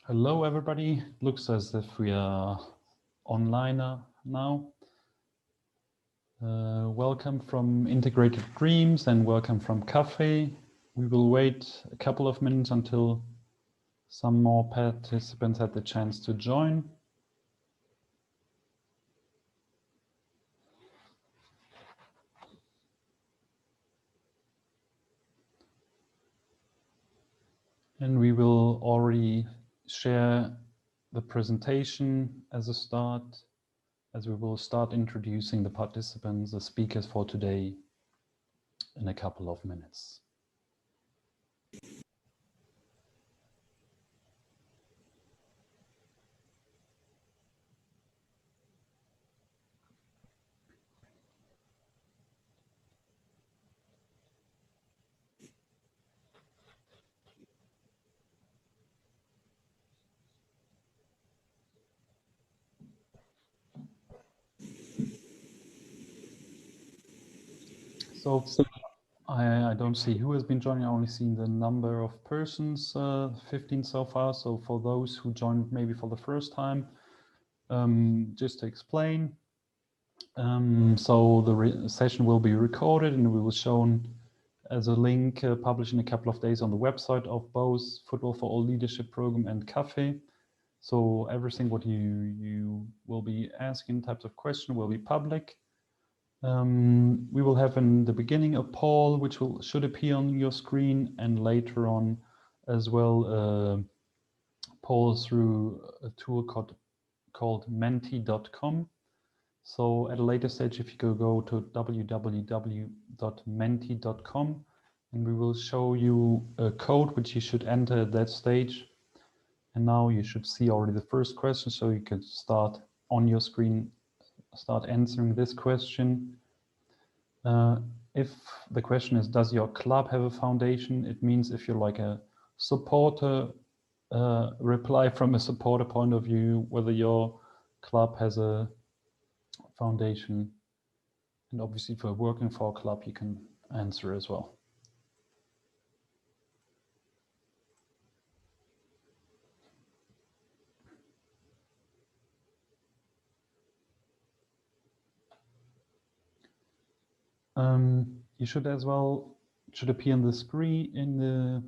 Hello, everybody. Looks as if we are online now. Welcome from Integrated Dreams and welcome from Cafe. We will wait a couple of minutes until some more participants had the chance to join. And we will already share the presentation as a start, as we will start introducing the participants, the speakers for today in a couple of minutes. So I don't see who has been joining. I only seen the number of persons, 15 so far. So for those who joined maybe for the first time, just to explain, so the session will be recorded and we will shown as a link published in a couple of days on the website of both Football for All Leadership Program and Cafe. So everything what you will be asking, types of question, will be public. We will have in the beginning a poll which should appear on your screen, and later on as well poll through a tool called menti.com. So at a later stage, if you go to www.menti.com, and we will show you a code which you should enter at that stage. And now you should see already the first question, so you can start on your screen, start answering this question. If the question is, does your club have a foundation? It means if you're like a supporter, reply from a supporter point of view, whether your club has a foundation. And obviously if you're working for a club, you can answer as well. You should as well, should appear on the screen in the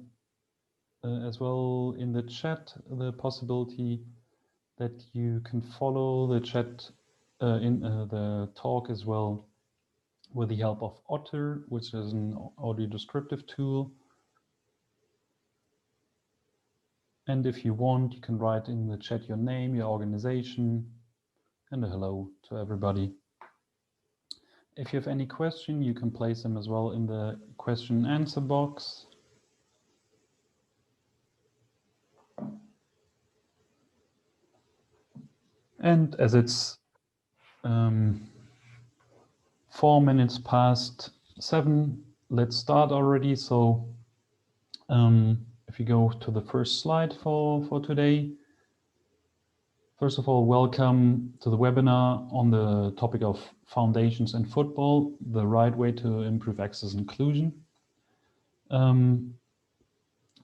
as well in the chat, the possibility that you can follow the chat in the talk as well with the help of Otter, which is an audio descriptive tool. And if you want, you can write in the chat your name, your organization, and a hello to everybody. If you have any question, you can place them as well in the question and answer box. And as it's 4 minutes past 7, let's start already. So if you go to the first slide for today, first of all, welcome to the webinar on the topic of foundations in football, the right way to improve access and inclusion.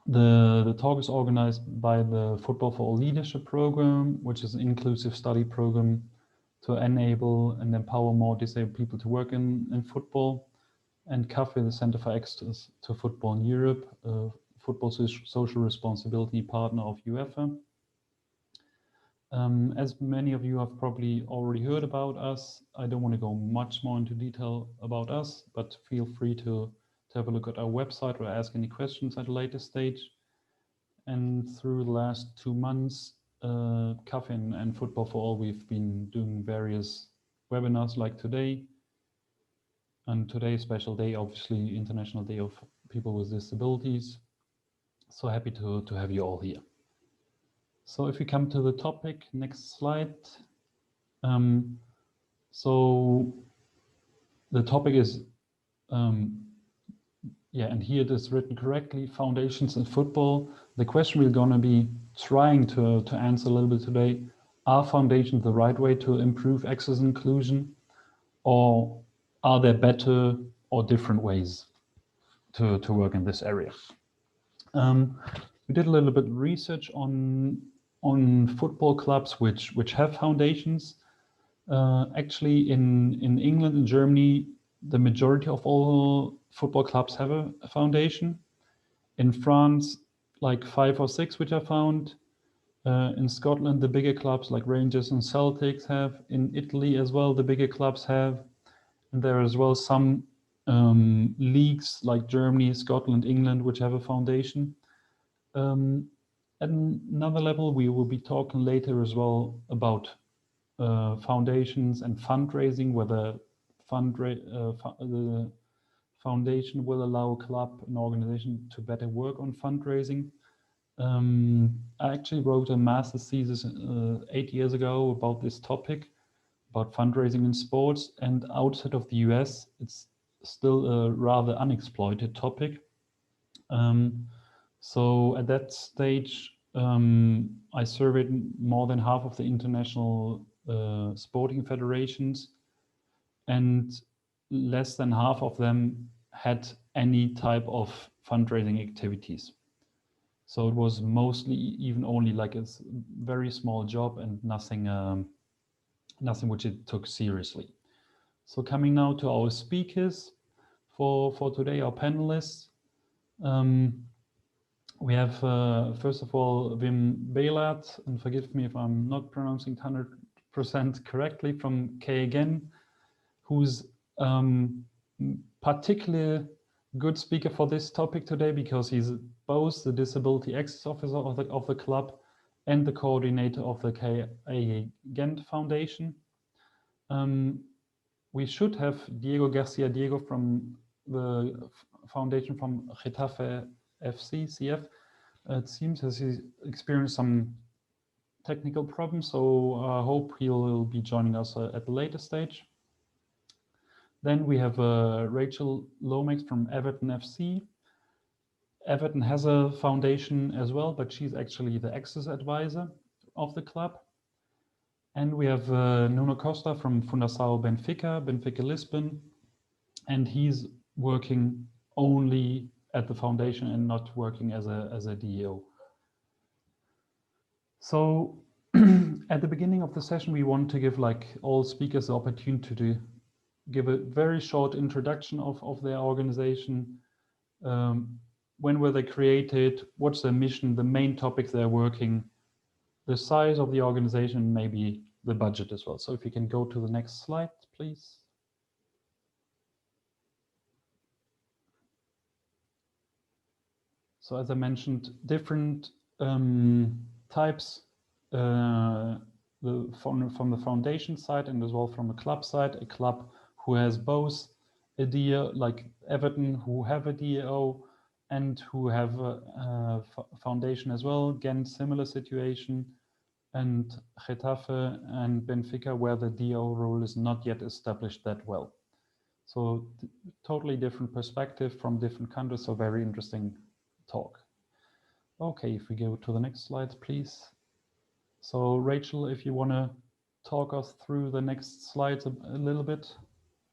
The talk is organized by the Football for All Leadership Program, which is an inclusive study program to enable and empower more disabled people to work in football. And CAFE, the Center for Access to Football in Europe, football social responsibility partner of UEFA. As many of you have probably already heard about us, I don't want to go much more into detail about us, but feel free to have a look at our website or ask any questions at a later stage. And through the last 2 months, CAFE and Football for All, we've been doing various webinars like today. And today's special day, obviously, International Day of People with Disabilities. So happy to have you all here. So if we come to the topic, next slide. So the topic is, yeah, and here it is written correctly, foundations in football. The question we're gonna be trying to answer a little bit today, are foundations the right way to improve access and inclusion? Or are there better or different ways to work in this area? We did a little bit of research on on football clubs which have foundations. Actually, in England and Germany, the majority of all football clubs have a foundation. In France, like 5 or 6 which I found. In Scotland, the bigger clubs like Rangers and Celtics have. In Italy as well, the bigger clubs have. And there are as well some leagues like Germany, Scotland, England, which have a foundation. At another level, we will be talking later as well about foundations and fundraising, whether the foundation will allow a club, an organization to better work on fundraising. I actually wrote a master's thesis 8 years ago about this topic, about fundraising in sports, and outside of the US, it's still a rather unexploited topic. So at that stage, I surveyed more than half of the international sporting federations, and less than half of them had any type of fundraising activities. So it was mostly even only like a very small job and nothing which it took seriously. So coming now to our speakers for today, our panelists. We have, first of all, Beelaert, and forgive me if I'm not pronouncing 100% correctly, from K again, who's particularly good speaker for this topic today because he's both the Disability Access Officer of the club and the coordinator of the KA Gent Foundation. We should have García from the foundation from Getafe FC, CF. It seems as he's experienced some technical problems, so I hope he'll be joining us at a later stage. Then we have Rachael Lomax from Everton FC. Everton has a foundation as well, but she's actually the access advisor of the club. And we have Nuno Costa from Fundação Benfica Lisbon, and he's working only at the foundation and not working as a DEO. So at the beginning of the session, we want to give like all speakers the opportunity to give a very short introduction of their organization. When were they created? What's their mission? The main topics they're working, the size of the organization, maybe the budget as well. So if you can go to the next slide, please. So as I mentioned, different types from the foundation side and as well from the club side. A club who has both a DEO, like Everton, who have a DEO and who have a foundation as well. Again, similar situation. And Getafe and Benfica, where the DEO role is not yet established that well. So totally different perspective from different countries. So very interesting talk. Okay, if we go to the next slide, please. So Rachael, if you want to talk us through the next slides a little bit.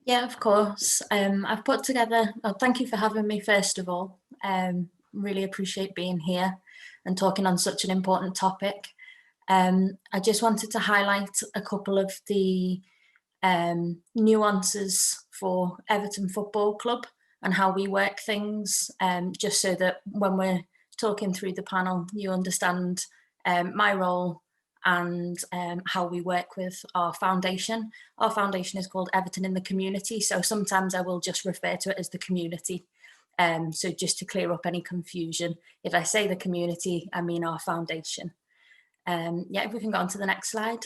Yeah, of course. I've put together, thank you for having me first of all. Really appreciate being here and talking on such an important topic. I just wanted to highlight a couple of the nuances for Everton Football Club and how we work things, just so that when we're talking through the panel, you understand my role and how we work with our foundation. Our foundation is called Everton in the Community, so sometimes I will just refer to it as the community. So just to clear up any confusion, if I say the community, I mean our foundation. Yeah, if we can go on to the next slide.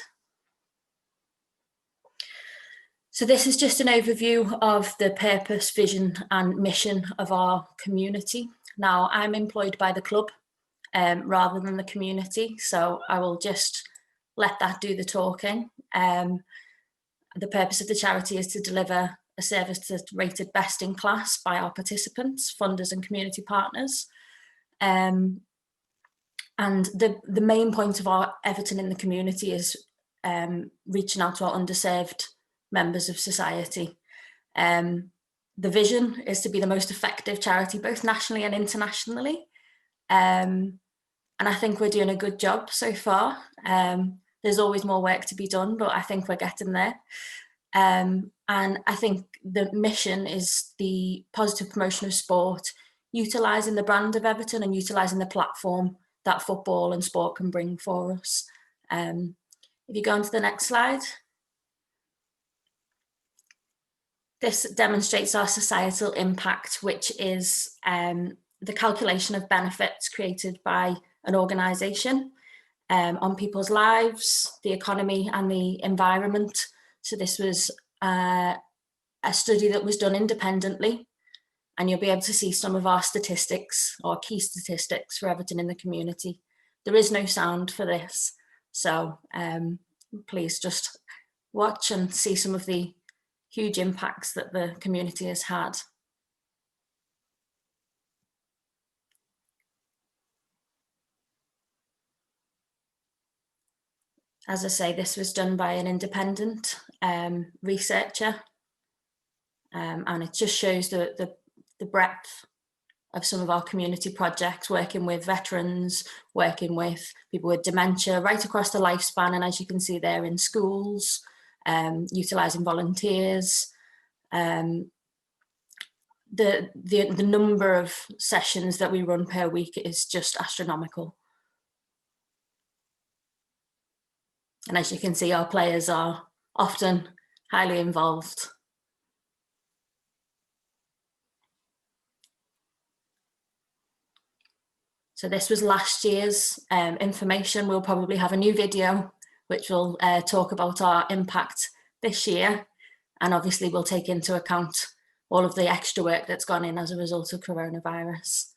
So this is just an overview of the purpose, vision and mission of our community. Now, I'm employed by the club rather than the community, so I will just let that do the talking. The purpose of the charity is to deliver a service that's rated best in class by our participants, funders and community partners. And the main point of our Everton in the Community is reaching out to our underserved members of society. The vision is to be the most effective charity, both nationally and internationally. And And I think we're doing a good job so far. There's always more work to be done, but I think we're getting there. And I think the mission is the positive promotion of sport, utilising the brand of Everton and utilising the platform that football and sport can bring for us. If you go on to the next slide. This demonstrates our societal impact, which is the calculation of benefits created by an organisation on people's lives, the economy and the environment. So this was a study that was done independently, and you'll be able to see some of our statistics or key statistics for Everton in the community. There is no sound for this, so please just watch and see some of the huge impacts that the community has had. As I say, this was done by an independent researcher, and it just shows the breadth of some of our community projects, working with veterans, working with people with dementia right across the lifespan, and as you can see there, in schools, utilising volunteers. The number of sessions that we run per week is just astronomical. And as you can see, our players are often highly involved. So this was last year's information. We'll probably have a new video which will talk about our impact this year. And obviously we'll take into account all of the extra work that's gone in as a result of coronavirus.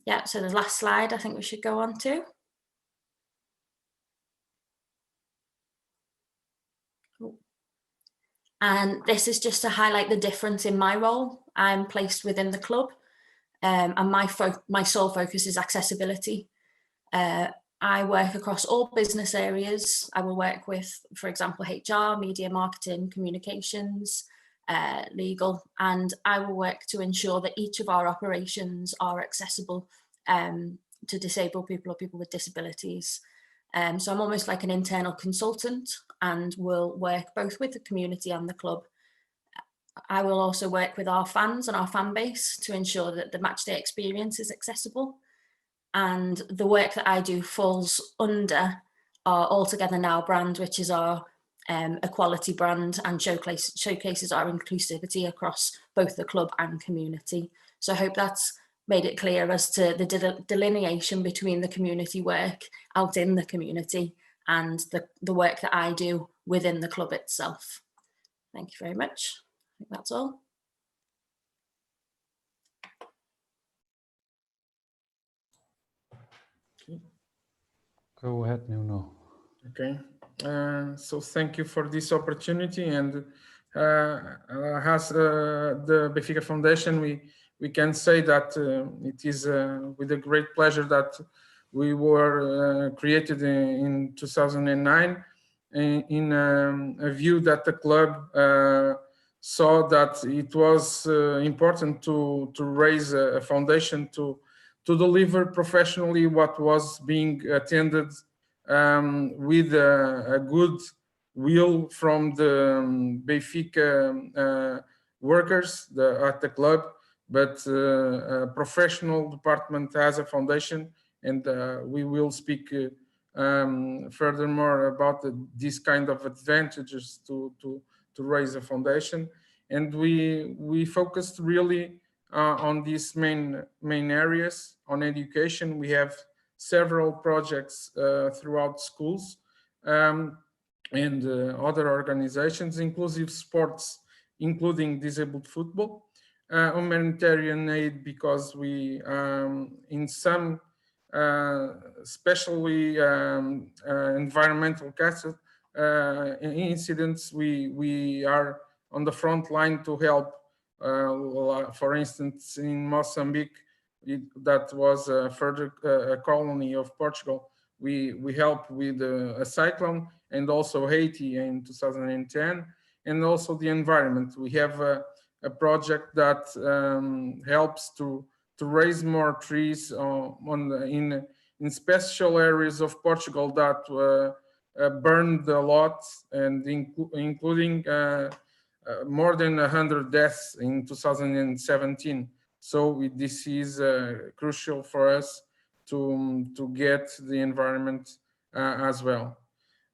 Yeah, so the last slide I think we should go on to. And this is just to highlight the difference in my role. I'm placed within the club, and my sole focus is accessibility. I work across all business areas. I will work with, for example, HR, media, marketing, communications, legal, and I will work to ensure that each of our operations are accessible to disabled people or people with disabilities. So I'm almost like an internal consultant and will work both with the community and the club. I will also work with our fans and our fan base to ensure that the matchday experience is accessible. And the work that I do falls under our Altogether Now brand, which is our equality brand and showcases our inclusivity across both the club and community. So I hope that's made it clear as to the delineation between the community work out in the community and the work that I do within the club itself. Thank you very much. I think that's all. Okay. Go ahead, Nuno. Okay. So thank you for this opportunity, and as the Benfica Foundation, we can say that it is with a great pleasure that we were created in 2009 in a view that the club saw that it was important to raise a foundation to deliver professionally what was being attended with a good will from the Benfica workers at the club, but a professional department as a foundation, and we will speak furthermore about this kind of advantages to raise a foundation. And we focused really on these main areas. On education, we have several projects throughout schools and other organizations, inclusive sports, including disabled football, humanitarian aid, because we in some especially environmental incidents, we are on the front line to help. For instance, in Mozambique, that was further a colony of Portugal. We helped with a cyclone, and also Haiti in 2010, and also the environment. We have a project that helps to raise more trees in special areas of Portugal that burned a lot, and including more than 100 deaths in 2017. So this is crucial for us to get the environment as well.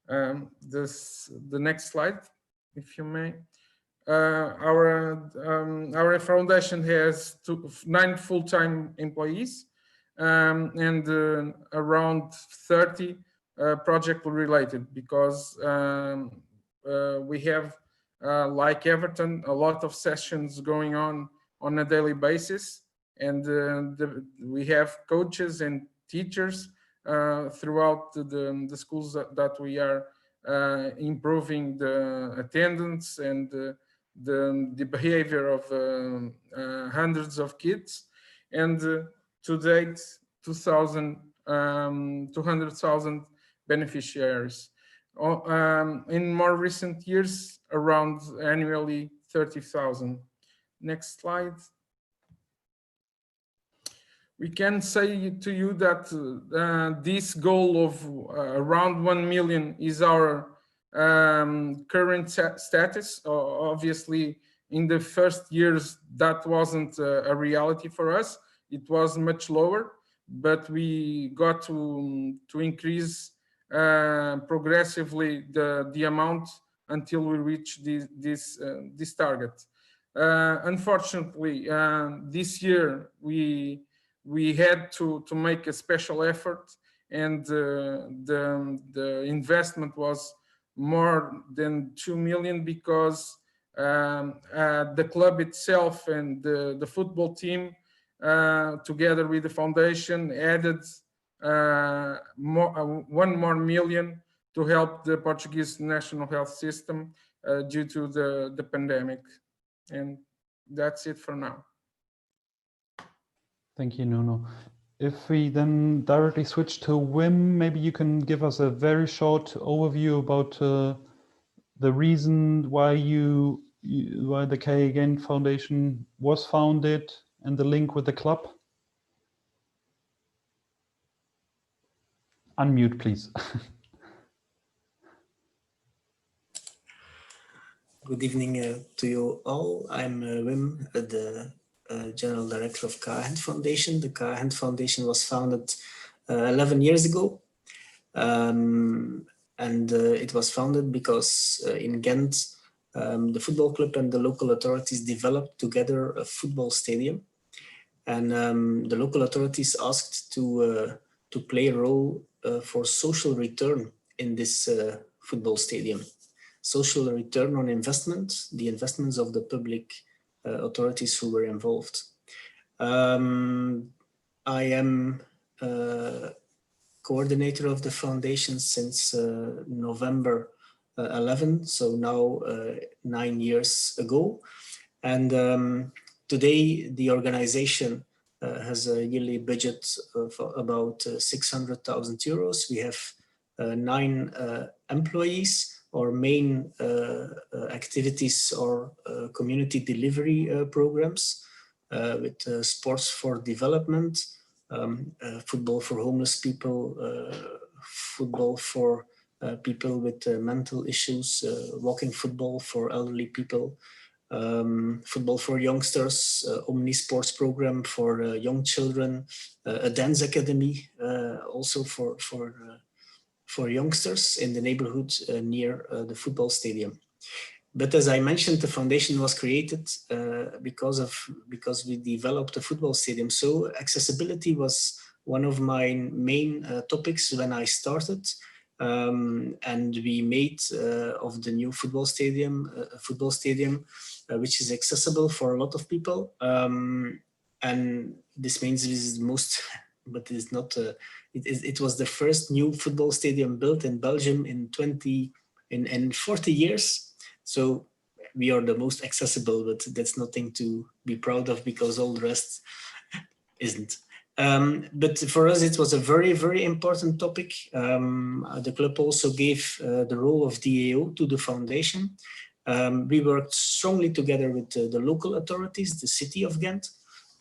The next slide, if you may. Our foundation has 9 full-time employees and around 30 project-related, because we have, like Everton, a lot of sessions going on a daily basis, and we have coaches and teachers throughout the schools that we are improving the attendance and the behavior of hundreds of kids, and to date 200,000 beneficiaries. In more recent years, around annually 30,000. Next slide. We can say to you that this goal of around 1 million is our current status. Obviously, in the first years, that wasn't a reality for us. It was much lower, but we got to increase progressively the amount until we reach this target. Unfortunately, this year we had to make a special effort, and the investment was more than 2 million, because the club itself and the football team, together with the foundation, added 1 more million to help the Portuguese national health system due to the pandemic. And that's it for now. Thank you, Nuno. If we then directly switch to Wim, maybe you can give us a very short overview about the reason why why the K Again Foundation was founded and the link with the club. Unmute, please. Good evening to you all. I'm Wim, the General Director of K Foundation. The K Foundation was founded 11 years ago. And it was founded because in Gent, the football club and the local authorities developed together a football stadium. And the local authorities asked to play a role for social return in this football stadium. Social return on investment, the investments of the public authorities who were involved. I am coordinator of the foundation since November 11, so now 9 years ago. And today the organization has a yearly budget of about 600,000 euros. We have 9 employees. Our main activities are community delivery programs with sports for development, football for homeless people, football for people with mental issues, walking football for elderly people, football for youngsters, omni-sports program for young children, a dance academy also for youngsters in the neighborhood near the football stadium. But as I mentioned, the foundation was created because we developed a football stadium. So accessibility was one of my main topics when I started. And we made of the new football stadium a football stadium which is accessible for a lot of people. And this means this is the most, but it is not. It was the first new football stadium built in Belgium in 40 years. So we are the most accessible, but that's nothing to be proud of because all the rest isn't. But for us, it was a very, very important topic. The club also gave the role of DAO to the foundation. We worked strongly together with the local authorities, the city of Gent,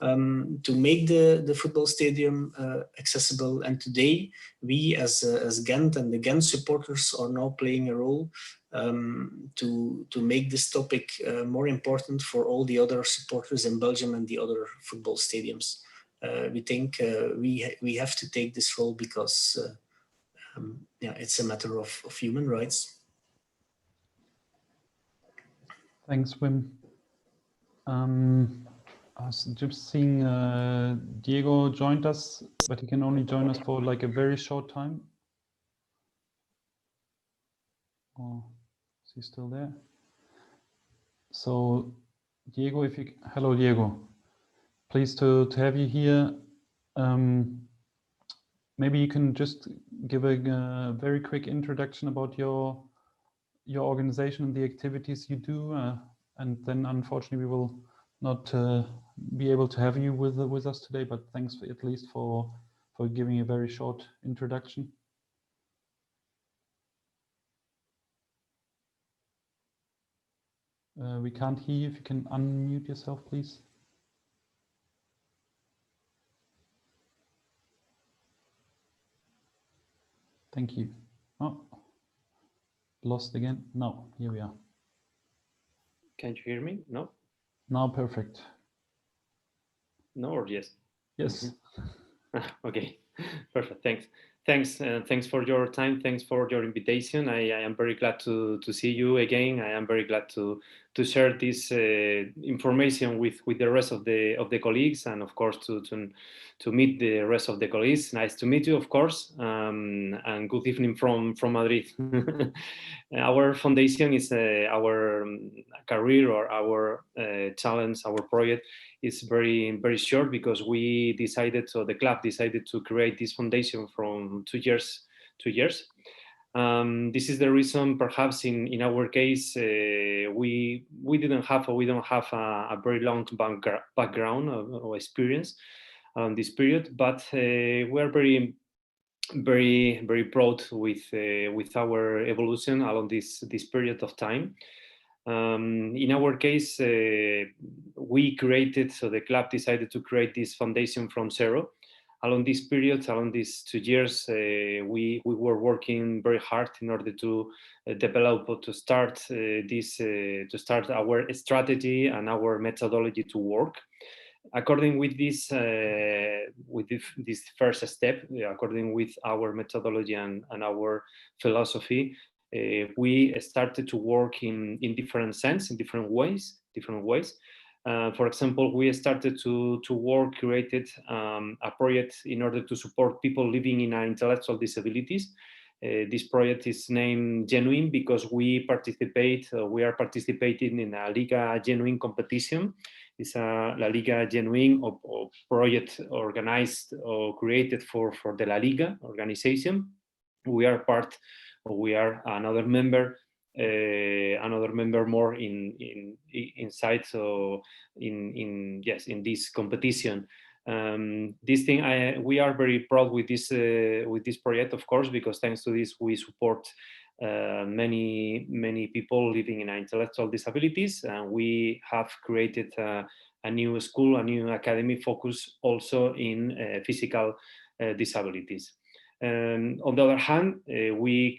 to make the football stadium accessible. And today, we as Gent and the Gent supporters are now playing a role to make this topic more important for all the other supporters in Belgium and the other football stadiums. We think we have to take this role because yeah, it's a matter of human rights. Thanks, Wim. I was just seeing Diego joined us, but he can only join us for like a very short time. Oh, is he still there? So, Diego, if you, hello, Diego. Pleased to have you here. Maybe you can just give a very quick introduction about your organization and the activities you do, and then unfortunately we will not be able to have you with us today. But thanks at least for giving a very short introduction. We can't hear you. If you can unmute yourself, please. Thank you. Oh, lost again. No, here we are. Can you hear me? No? Now perfect. No or yes? Yes. Okay, perfect. Thanks for your time. Thanks for your invitation. I am very glad to see you again. I am very glad to share this information with the rest of the colleagues, and of course to meet the rest of the colleagues. Nice to meet you, of course, and good evening from Madrid. Our foundation is our career or our challenge, our project is very short because we decided, so the club decided to create this foundation from 2 years. This is the reason, perhaps in our case, we don't have a very long background or experience on this period, but we are very proud with our evolution along this period of time. In our case, we created, so the club decided to create this foundation from zero. Along this period, along these 2 years, we were working very hard in order to develop or to start our strategy and our methodology to work. According with this first step, according with our methodology and our philosophy, we started to work in different sense, in different ways. For example, we started to work, created a project in order to support people living in intellectual disabilities. This project is named Genuine because we are participating in a Liga Genuine competition. It's a La Liga Genuine or project organized or created for the La Liga organization. We are another member more inside, so in this competition. This thing, we are very proud with this project, of course, because thanks to this we support many people living in intellectual disabilities, and we have created a new school, a new academy focused also in physical disabilities. On the other hand, we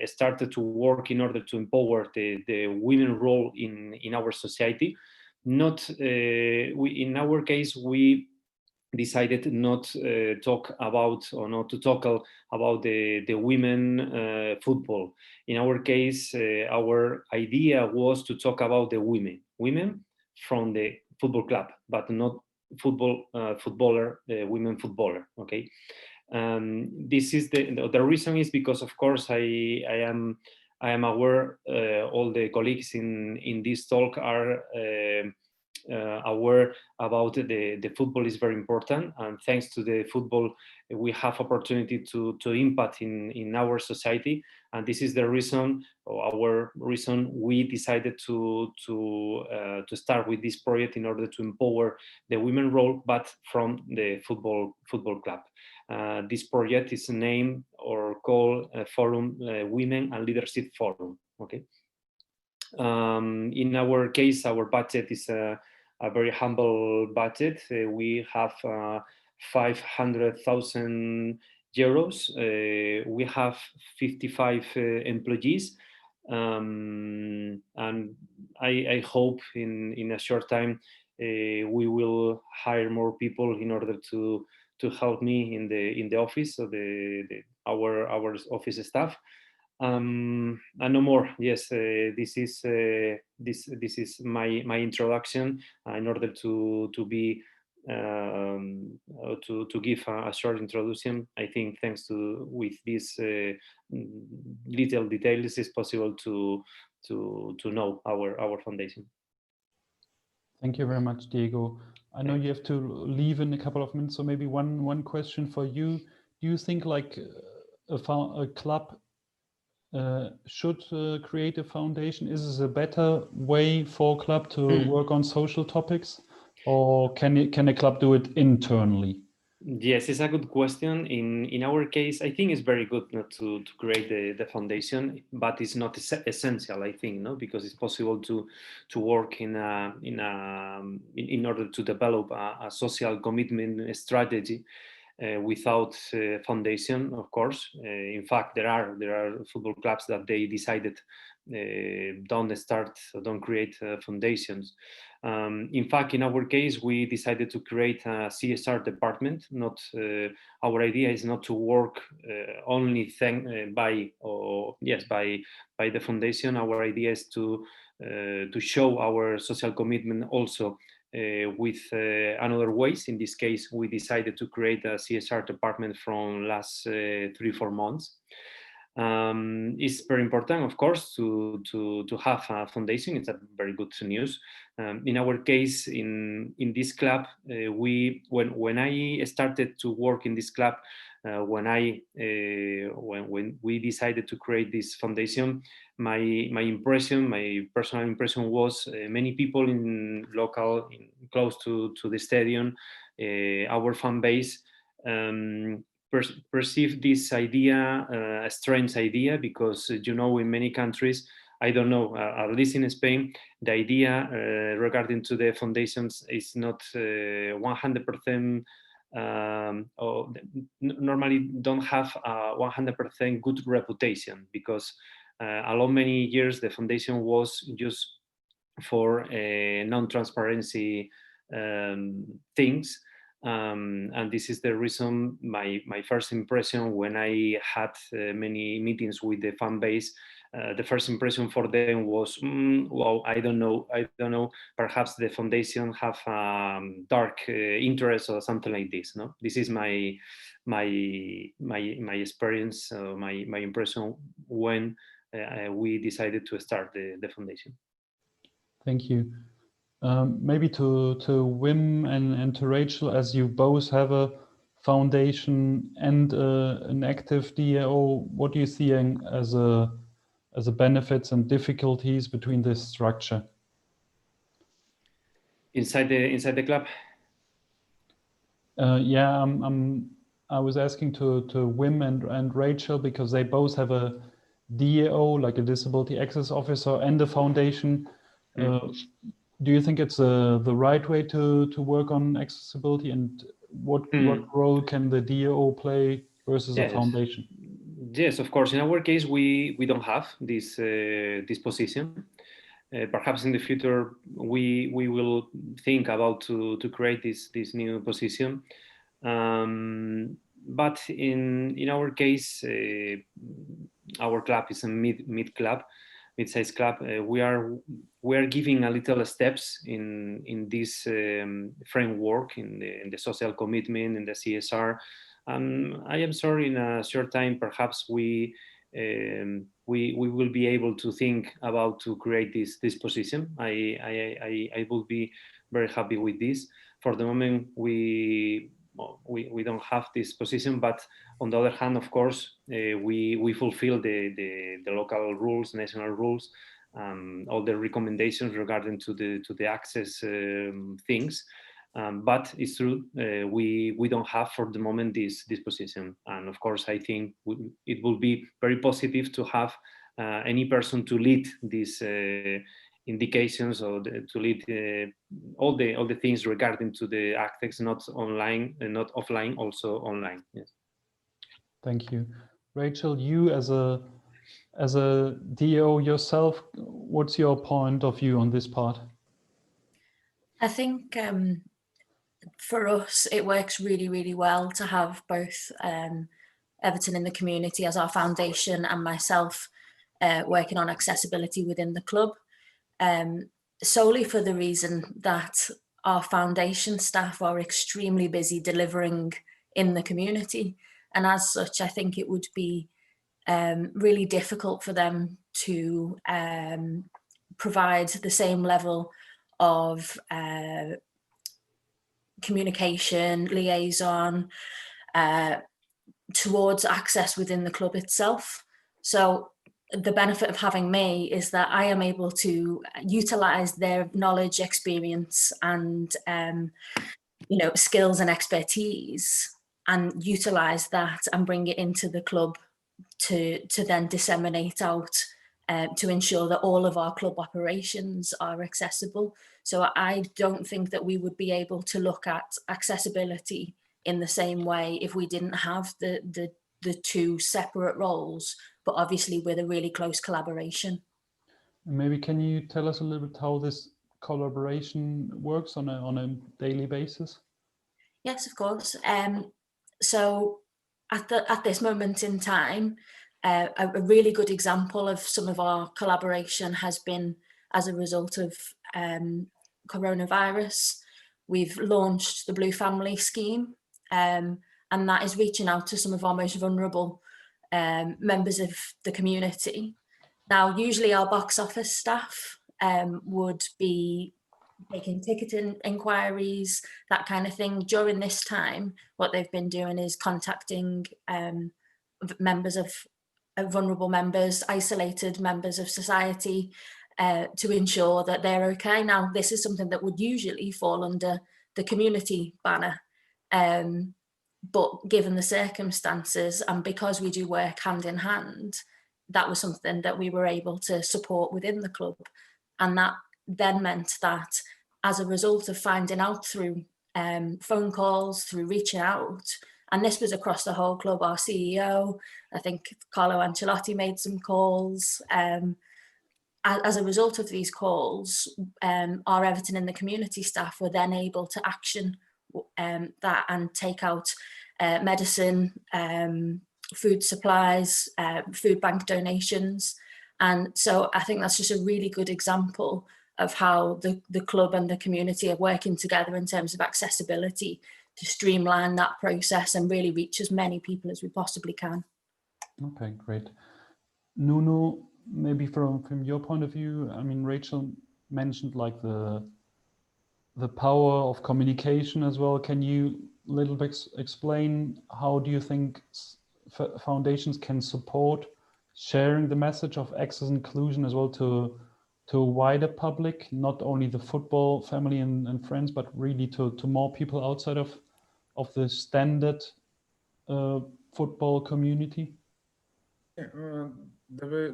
started to work in order to empower the women role in our society. In our case, we decided not talk about the women football. In our case, our idea was to talk about the women from the football club, but not women footballer. Okay. This is the reason is because, of course, I am aware all the colleagues in this talk are aware about the football is very important, and thanks to the football we have opportunity to impact in our society, and this is the reason, or our reason, we decided to start with this project in order to empower the women role, but from the football club. This project is named or called Forum Women and Leadership Forum. Okay. In our case, our budget is a very humble budget. We have 500,000 euros. We have 55 employees, and I hope in a short time we will hire more people in order to help me in the office, so our office staff. And no more. Yes, this is my introduction in order to be to give a short introduction. I think thanks to with this little details, it's possible to know our foundation. Thank you very much, Diego. I know you have to leave in a couple of minutes, so maybe one question for you. Do you think like a club should create a foundation? Is this a better way for a club to work on social topics, or can a club do it internally? Yes, it's a good question. In our case, I think it's very good not to create the foundation, but it's not essential, I think, no, because it's possible to work in order to develop a social commitment strategy without foundation, of course. In fact, there are football clubs that they decided don't create foundations. In fact, in our case, we decided to create a CSR department. Not our idea is not to work only by the foundation. Our idea is to show our social commitment also with another ways. In this case, we decided to create a CSR department from last 3-4 months. It's very important, of course, to have a foundation. It's a very good news. In our case, in this club, when I started to work in this club, when we decided to create this foundation, my personal impression was many people close to the stadium, our fan base, perceive this idea a strange idea, because in many countries, I don't know, at least in Spain, the idea regarding to the foundations is not 100%, or normally don't have a 100% good reputation, because along many years the foundation was used for non-transparency things. And this is the reason my first impression when I had many meetings with the fan base, the first impression for them was, well, I don't know, perhaps the foundation have dark interest or something like this. No, this is my experience, my impression when we decided to start the foundation. Thank you. Maybe to Wim and to Rachael, as you both have a foundation and an active DAO, what do you see as a benefits and difficulties between this structure? Inside the club? Yeah, I was asking to Wim and Rachael, because they both have a DAO, like a disability access officer, and a foundation. Do you think it's the right way to work on accessibility, and what role can the DAO play versus a foundation? Yes, of course. In our case, we don't have this position. Perhaps in the future we will think about to create this new position. But in our case, our club is a mid-sized club. We are giving a little steps in this framework, in the social commitment, in the CSR. I am sorry, in a short time, perhaps we will be able to think about to create this position. I will be very happy with this. For the moment, we don't have this position, but on the other hand, of course, we fulfill the local rules, national rules, all the recommendations regarding to the access things. But it's true, we don't have for the moment this position. And of course, I think it will be very positive to have any person to lead this indications or to lead all the things regarding to the access, not online and not offline, also online. Yes. Thank you, Rachael. You as a DO yourself, what's your point of view on this part? I think for us, it works really, really well to have both Everton in the community as our foundation and myself working on accessibility within the club, solely for the reason that our foundation staff are extremely busy delivering in the community. And as such, I think it would be really difficult for them to provide the same level of communication, liaison towards access within the club itself. So the benefit of having me is that I am able to utilize their knowledge, experience, and skills and expertise, and utilize that and bring it into the club to then disseminate out to ensure that all of our club operations are accessible. So I don't think that we would be able to look at accessibility in the same way if we didn't have the two separate roles, but obviously with a really close collaboration. Maybe can you tell us a little bit how this collaboration works on a daily basis? Yes, of course. So at this moment in time, a really good example of some of our collaboration has been as a result of coronavirus. We've launched the Blue Family Scheme, and that is reaching out to some of our most vulnerable members of the community. Now, usually our box office staff would be making ticketing inquiries, that kind of thing. During this time, what they've been doing is contacting members of vulnerable members, isolated members of society, to ensure that they're okay. Now, this is something that would usually fall under the community banner, but given the circumstances and because we do work hand in hand, that was something that we were able to support within the club. And that then meant that as a result of finding out through phone calls, through reaching out, and this was across the whole club, our CEO, I think Carlo Ancelotti made some calls. As a result of these calls, our Everton in the community staff were then able to action that and take out medicine, food supplies, food bank donations. And so I think that's just a really good example of how the club and the community are working together in terms of accessibility to streamline that process and really reach as many people as we possibly can. Okay, great. Nuno, maybe from your point of view, I mean, Rachael mentioned like the power of communication as well. Can you a little bit explain how do you think foundations can support sharing the message of access and inclusion as well to a wider public, not only the football family and friends, but really to more people outside of the standard football community? The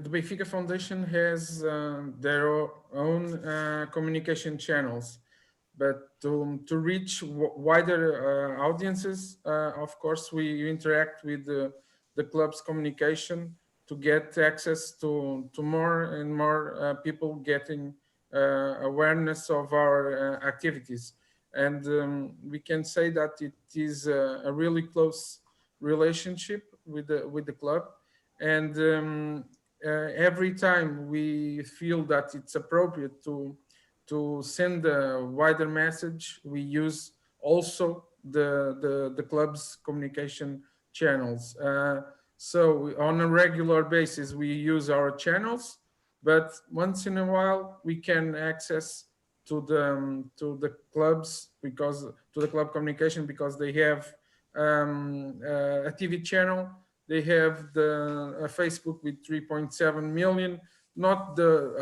Benfica Foundation has their own communication channels, but to reach wider audiences, of course, we interact with the club's communication to get access to more and more people getting awareness of our activities. And we can say that it is a really close relationship with the club. And every time we feel that it's appropriate to send a wider message, we use also the club's communication channels. So on a regular basis, we use our channels, but once in a while we can access to the clubs to the club communication because they have a TV channel. They have a Facebook with 3.7 million, not the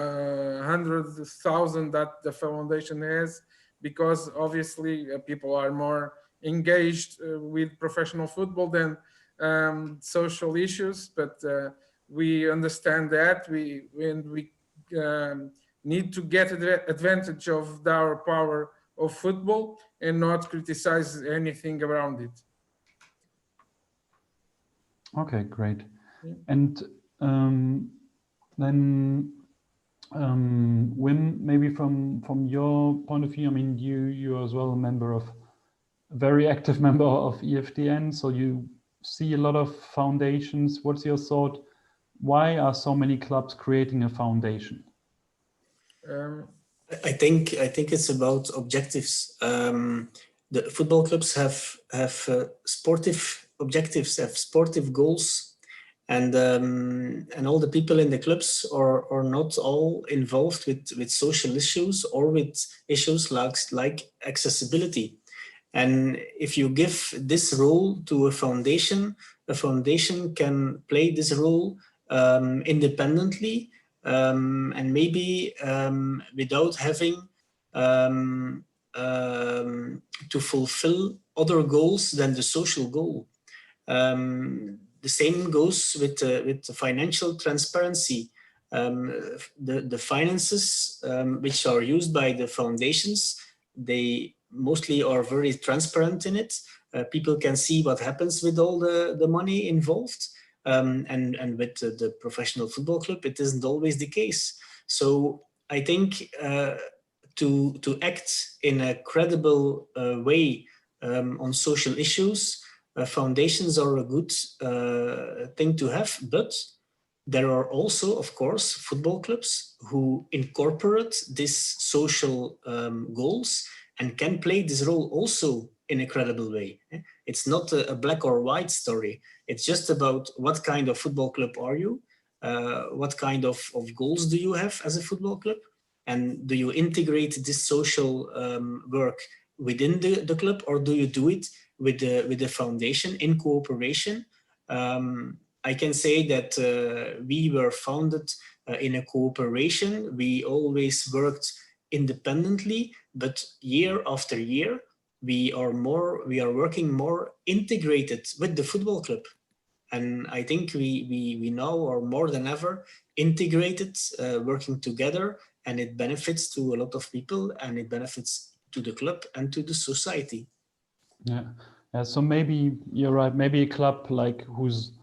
100,000 that the foundation has, because obviously people are more engaged with professional football than social issues. But we understand that we need to get the advantage of our power of football and not criticize anything around it. Okay, great. Yeah. And then Wim, maybe from your point of view, I mean, you are as well a member of, a very active member of EFDN, so you see a lot of foundations. What's your thought? Why are so many clubs creating a foundation? I think it's about objectives. The football clubs have sportive objectives, have sportive goals, and all the people in the clubs are not all involved with social issues or with issues like accessibility. And if you give this role to a foundation can play this role independently, and maybe without having to fulfill other goals than the social goal. The same goes with the financial transparency. The finances which are used by the foundations, they mostly are very transparent in it. People can see what happens with all the money involved. And with the professional football club, it isn't always the case. So I think to act in a credible way on social issues, foundations are a good thing to have, but there are also, of course, football clubs who incorporate these social goals and can play this role also in a credible way. It's not a black or white story. It's just about what kind of football club are you? What kind of goals do you have as a football club? And do you integrate this social work within the club, or do you do it with the foundation in cooperation? I can say that we were founded in a cooperation. We always worked independently, but year after year, we are working more integrated with the football club. And I think we now are more than ever integrated, working together, and it benefits to a lot of people, and it benefits to the club and to the society. Yeah. So maybe you're right. Maybe a club like who's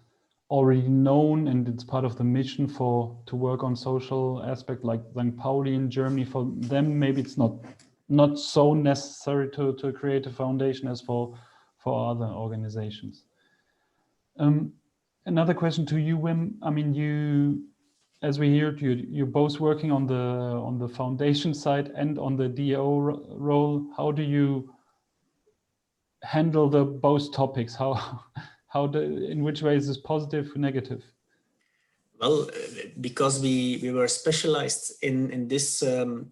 already known and it's part of the mission to work on social aspect, like St. Pauli in Germany, for them maybe it's not so necessary to create a foundation as for other organizations. Another question to you, Wim. I mean, you, as we heard, you're both working on the foundation side and on the DAO role. How do you handle the both topics? In which way is this positive or negative? Well, because we were specialized in this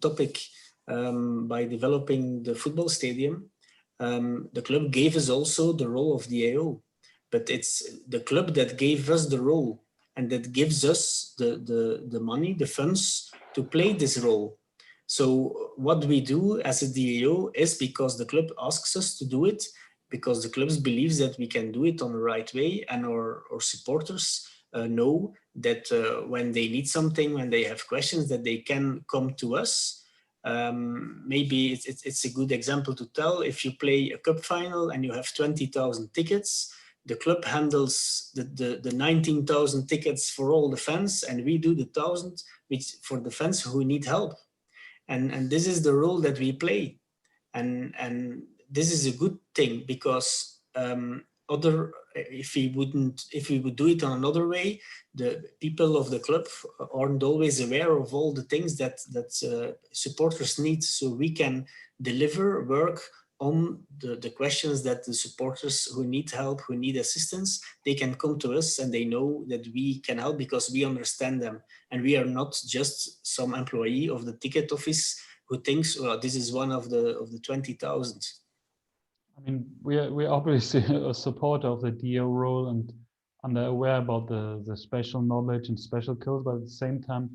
topic by developing the football stadium, the club gave us also the role of DAO, but it's the club that gave us the role and that gives us the money, the funds to play this role. So what we do as a DAO is because the club asks us to do it, because the clubs believes that we can do it on the right way, and our supporters know that when they need something, when they have questions, that they can come to us. Maybe it's a good example to tell. If you play a cup final and you have 20,000 tickets, the club handles the 19,000 tickets for all the fans, and we do the 1,000 which for the fans who need help. And this is the role that we play. And this is a good thing, because if we would do it on another way, the people of the club aren't always aware of all the things that supporters need. So we can deliver work on the questions that the supporters who need help, who need assistance, they can come to us and they know that we can help because we understand them. And we are not just some employee of the ticket office who thinks, well, this is one of the 20,000. I mean, we're obviously a supporter of the DO role and aware about the special knowledge and special skills, but at the same time,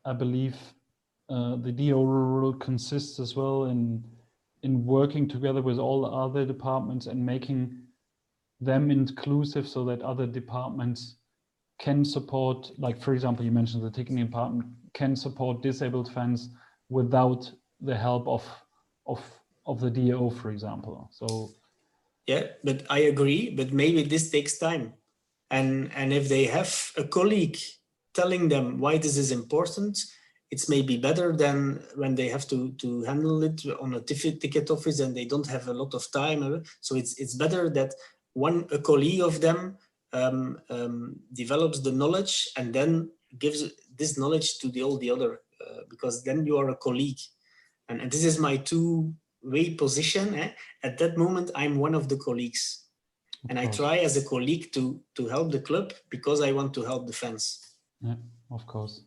I believe the DO role consists as well in working together with all other departments and making them inclusive so that other departments can support, like for example, you mentioned the ticketing department can support disabled fans without the help of the DAO, for example. So yeah, but I agree, but maybe this takes time. And if they have a colleague telling them why this is important, it's maybe better than when they have to handle it on a ticket office and they don't have a lot of time. So it's better that a colleague of them develops the knowledge and then gives this knowledge to all the other, because then you are a colleague. And this is my two-way position. At that moment, I'm one of the colleagues. And I try as a colleague to help the club because I want to help the fans. Yeah, of course.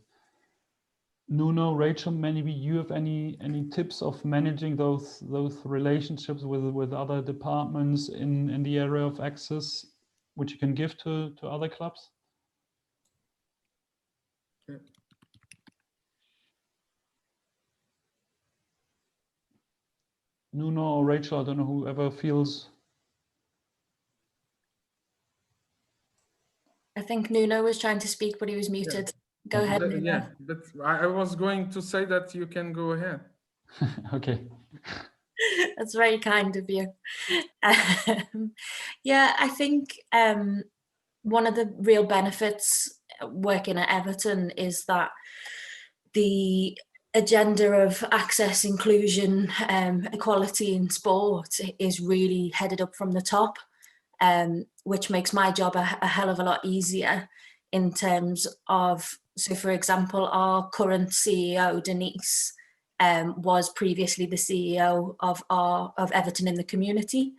Nuno, Rachael, maybe you have any tips of managing those relationships with other departments in the area of access, which you can give to other clubs? Yeah. Nuno or Rachael, I don't know, whoever feels. I think Nuno was trying to speak, but he was muted. Yeah. Go ahead, Nuno. Yeah, but I was going to say that you can go ahead. Okay. That's very kind of you. Yeah, I think one of the real benefits working at Everton is that the agenda of access, inclusion, equality in sport is really headed up from the top, which makes my job a hell of a lot easier in terms of, so for example, our current CEO, Denise, was previously the CEO of Everton in the community.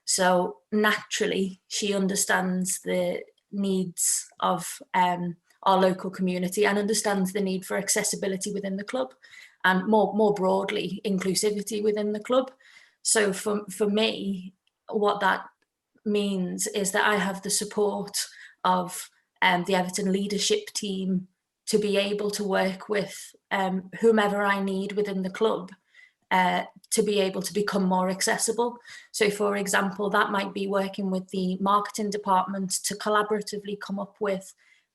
So naturally, she understands the needs of our local community and understands the need for accessibility within the club and more broadly, inclusivity within the club. So for me, what that means is that I have the support of the Everton leadership team to be able to work with whomever I need within the club to be able to become more accessible. So for example, that might be working with the marketing department to collaboratively come up with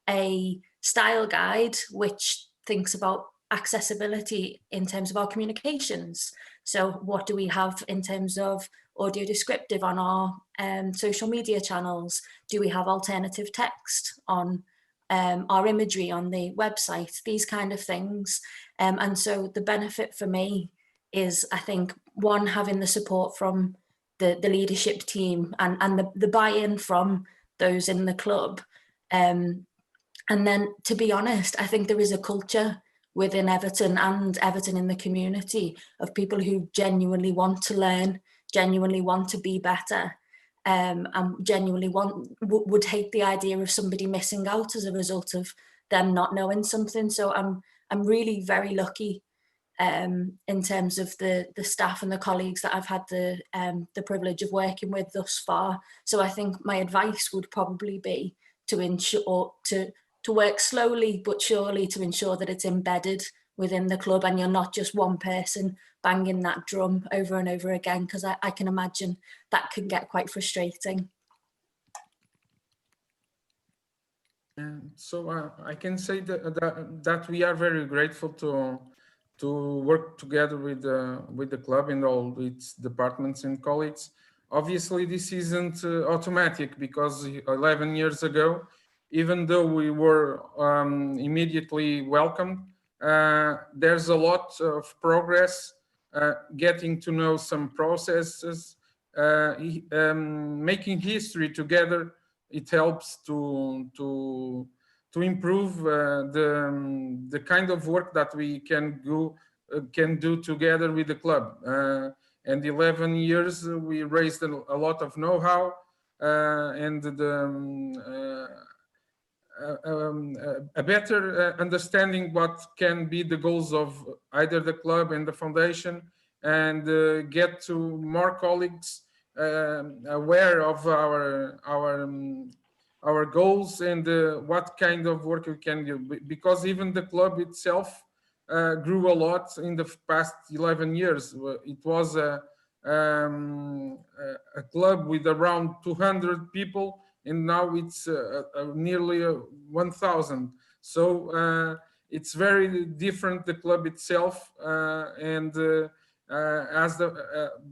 a style guide which thinks about accessibility in terms of our communications. So what do we have in terms of audio descriptive on our social media channels? Do we have alternative text on our imagery on the website? These kind of things. And so the benefit for me is, I think, one, having the support from the leadership team and the buy-in from those in the club. And then, to be honest, I think there is a culture within Everton and Everton in the community of people who genuinely want to learn, genuinely want to be better, and genuinely would hate the idea of somebody missing out as a result of them not knowing something. So I'm really very lucky in terms of the staff and the colleagues that I've had the privilege of working with thus far. So I think my advice would probably be to ensure to work slowly but surely to ensure that it's embedded within the club and you're not just one person banging that drum over and over again, because I can imagine that can get quite frustrating. So I can say that we are very grateful to work together with the club and all its departments and colleagues. Obviously, this isn't automatic, because 11 years ago, even though we were immediately welcomed, there's a lot of progress, getting to know some processes, making history together. It helps to improve the kind of work that we can do together with the club. And 11 years, we raised a lot of know-how and a better understanding what can be the goals of either the club and the foundation, and get to more colleagues aware of our goals and what kind of work we can do. Because even the club itself grew a lot in the past 11 years. It was a club with around 200 people and now it's nearly 1,000. So it's very different, the club itself, and as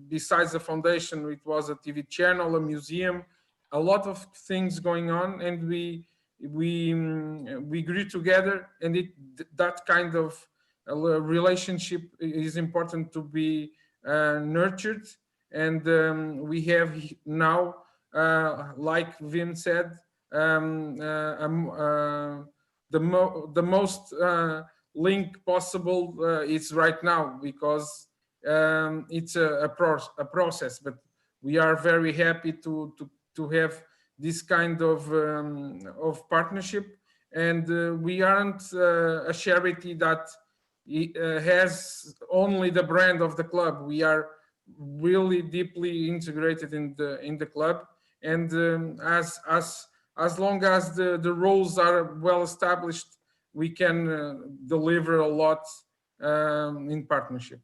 besides the foundation, it was a TV channel, a museum, a lot of things going on, and we grew together, and that kind of relationship is important to be nurtured. And we have now, like Wim said, the most link possible is right now, because it's a process. But we are very happy to have this kind of partnership, and we aren't a charity that has only the brand of the club. We are really deeply integrated in the club, and as long as the roles are well established, we can deliver a lot in partnership.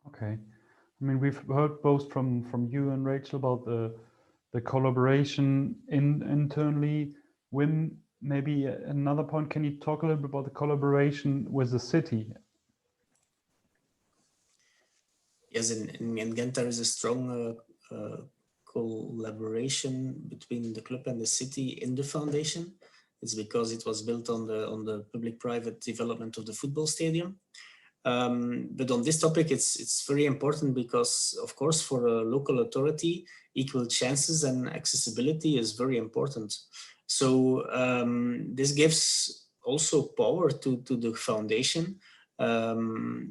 Okay, I mean, we've heard both from you and Rachael about the collaboration internally. Wim, maybe another point, can you talk a little bit about the collaboration with the city? Yes, in Gent there is a strong collaboration between the club and the city in the foundation. It's because it was built on the public-private development of the football stadium. But on this topic, it's very important because, of course, for a local authority, equal chances and accessibility is very important. So this gives also power to the foundation when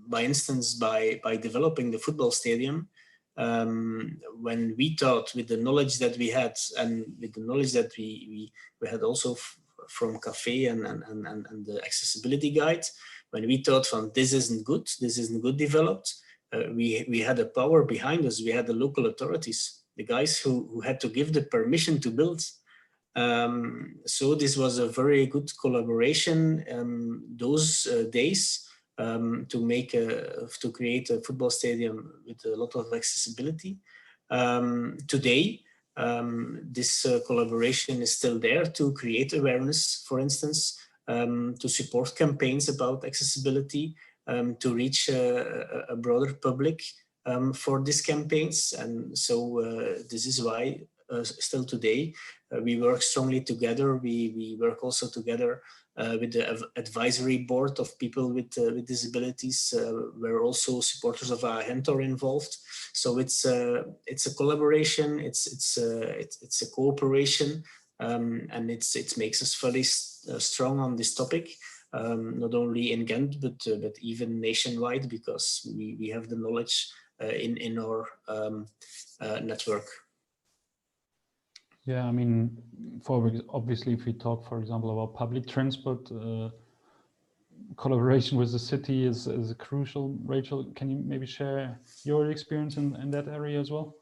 by instance, by developing the football stadium, when we thought, with the knowledge that we had and with the knowledge that we had also from Café and the accessibility guide, when we thought from this isn't good developed, we had a power behind us. We had the local authorities, the guys who had to give the permission to build. So this was a very good collaboration those days to create a football stadium with a lot of accessibility. Today, this collaboration is still there to create awareness, for instance, to support campaigns about accessibility, to reach a broader public for these campaigns. And so this is why still today we work strongly together. We work also together with the advisory board of people with disabilities, where also supporters of Gent are involved. So it's a collaboration, it's a cooperation, and it makes us very strong on this topic, not only in Gent but even nationwide, because we have the knowledge in our network. Yeah, I mean, obviously, if we talk, for example, about public transport, collaboration with the city is crucial. Rachael, can you maybe share your experience in that area as well?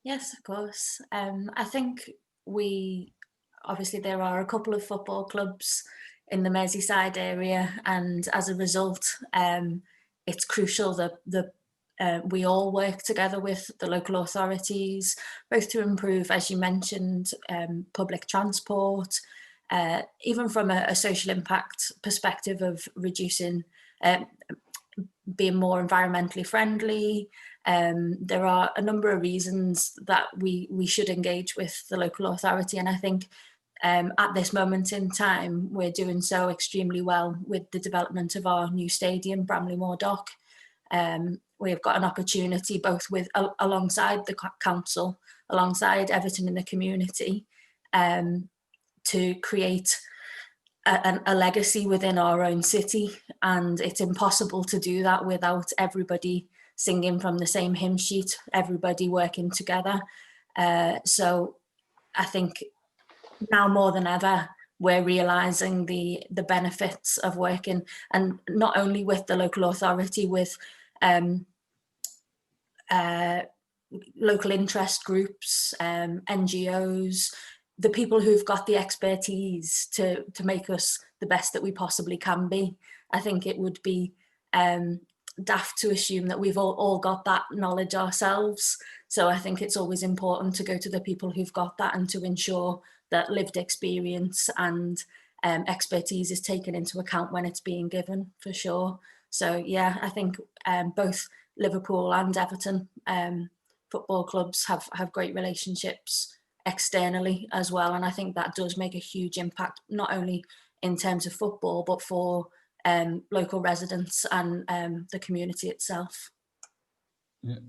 Yes, of course. I think obviously there are a couple of football clubs in the Merseyside area, and as a result, it's crucial that we all work together with the local authorities, both to improve, as you mentioned, public transport, even from a social impact perspective of reducing, being more environmentally friendly. There are a number of reasons that we should engage with the local authority, and I think at this moment in time, we're doing so extremely well with the development of our new stadium, Bramley-Moore Dock. We've got an opportunity both alongside the council, alongside Everton in the community, to create a legacy within our own city, and it's impossible to do that without everybody singing from the same hymn sheet, everybody working together. So I think now more than ever, we're realising the benefits of working, and not only with the local authority, with local interest groups, NGOs, the people who've got the expertise to make us the best that we possibly can be. I think it would be daft to assume that we've all got that knowledge ourselves. So I think it's always important to go to the people who've got that and to ensure that lived experience and expertise is taken into account when it's being given, for sure. So yeah, I think both Liverpool and Everton football clubs have great relationships externally as well, and I think that does make a huge impact, not only in terms of football, but for local residents and the community itself. Yeah,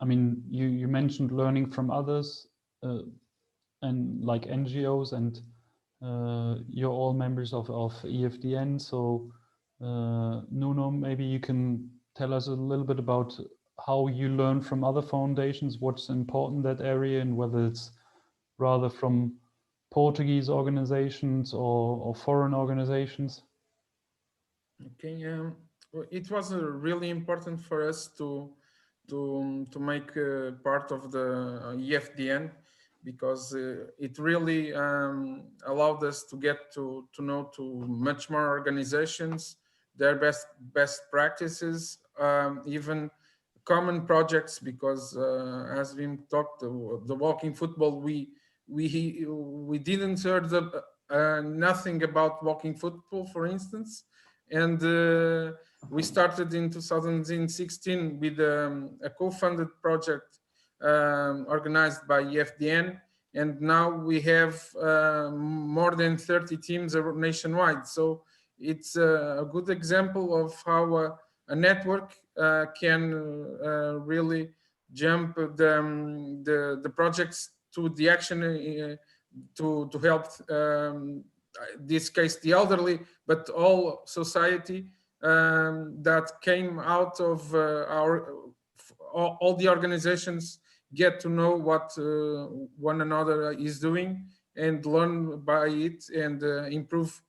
I mean, you mentioned learning from others and like NGOs, and you're all members of EFDN. So Nuno, maybe you can tell us a little bit about how you learn from other foundations, what's important in that area, and whether it's rather from Portuguese organizations or foreign organizations. Okay, it was really important for us to make part of the EFDN, because it really allowed us to get to know to much more organizations, their best practices, even common projects, because as we talked, the walking football, we didn't heard nothing about walking football, for instance. And we started in 2016 with a co-funded project organized by EFDN, and now we have more than 30 teams nationwide. So it's a good example of how a network can really jump the projects to the action to help this case the elderly, but all society that came out of all the organizations get to know what one another is doing and learn by it and improve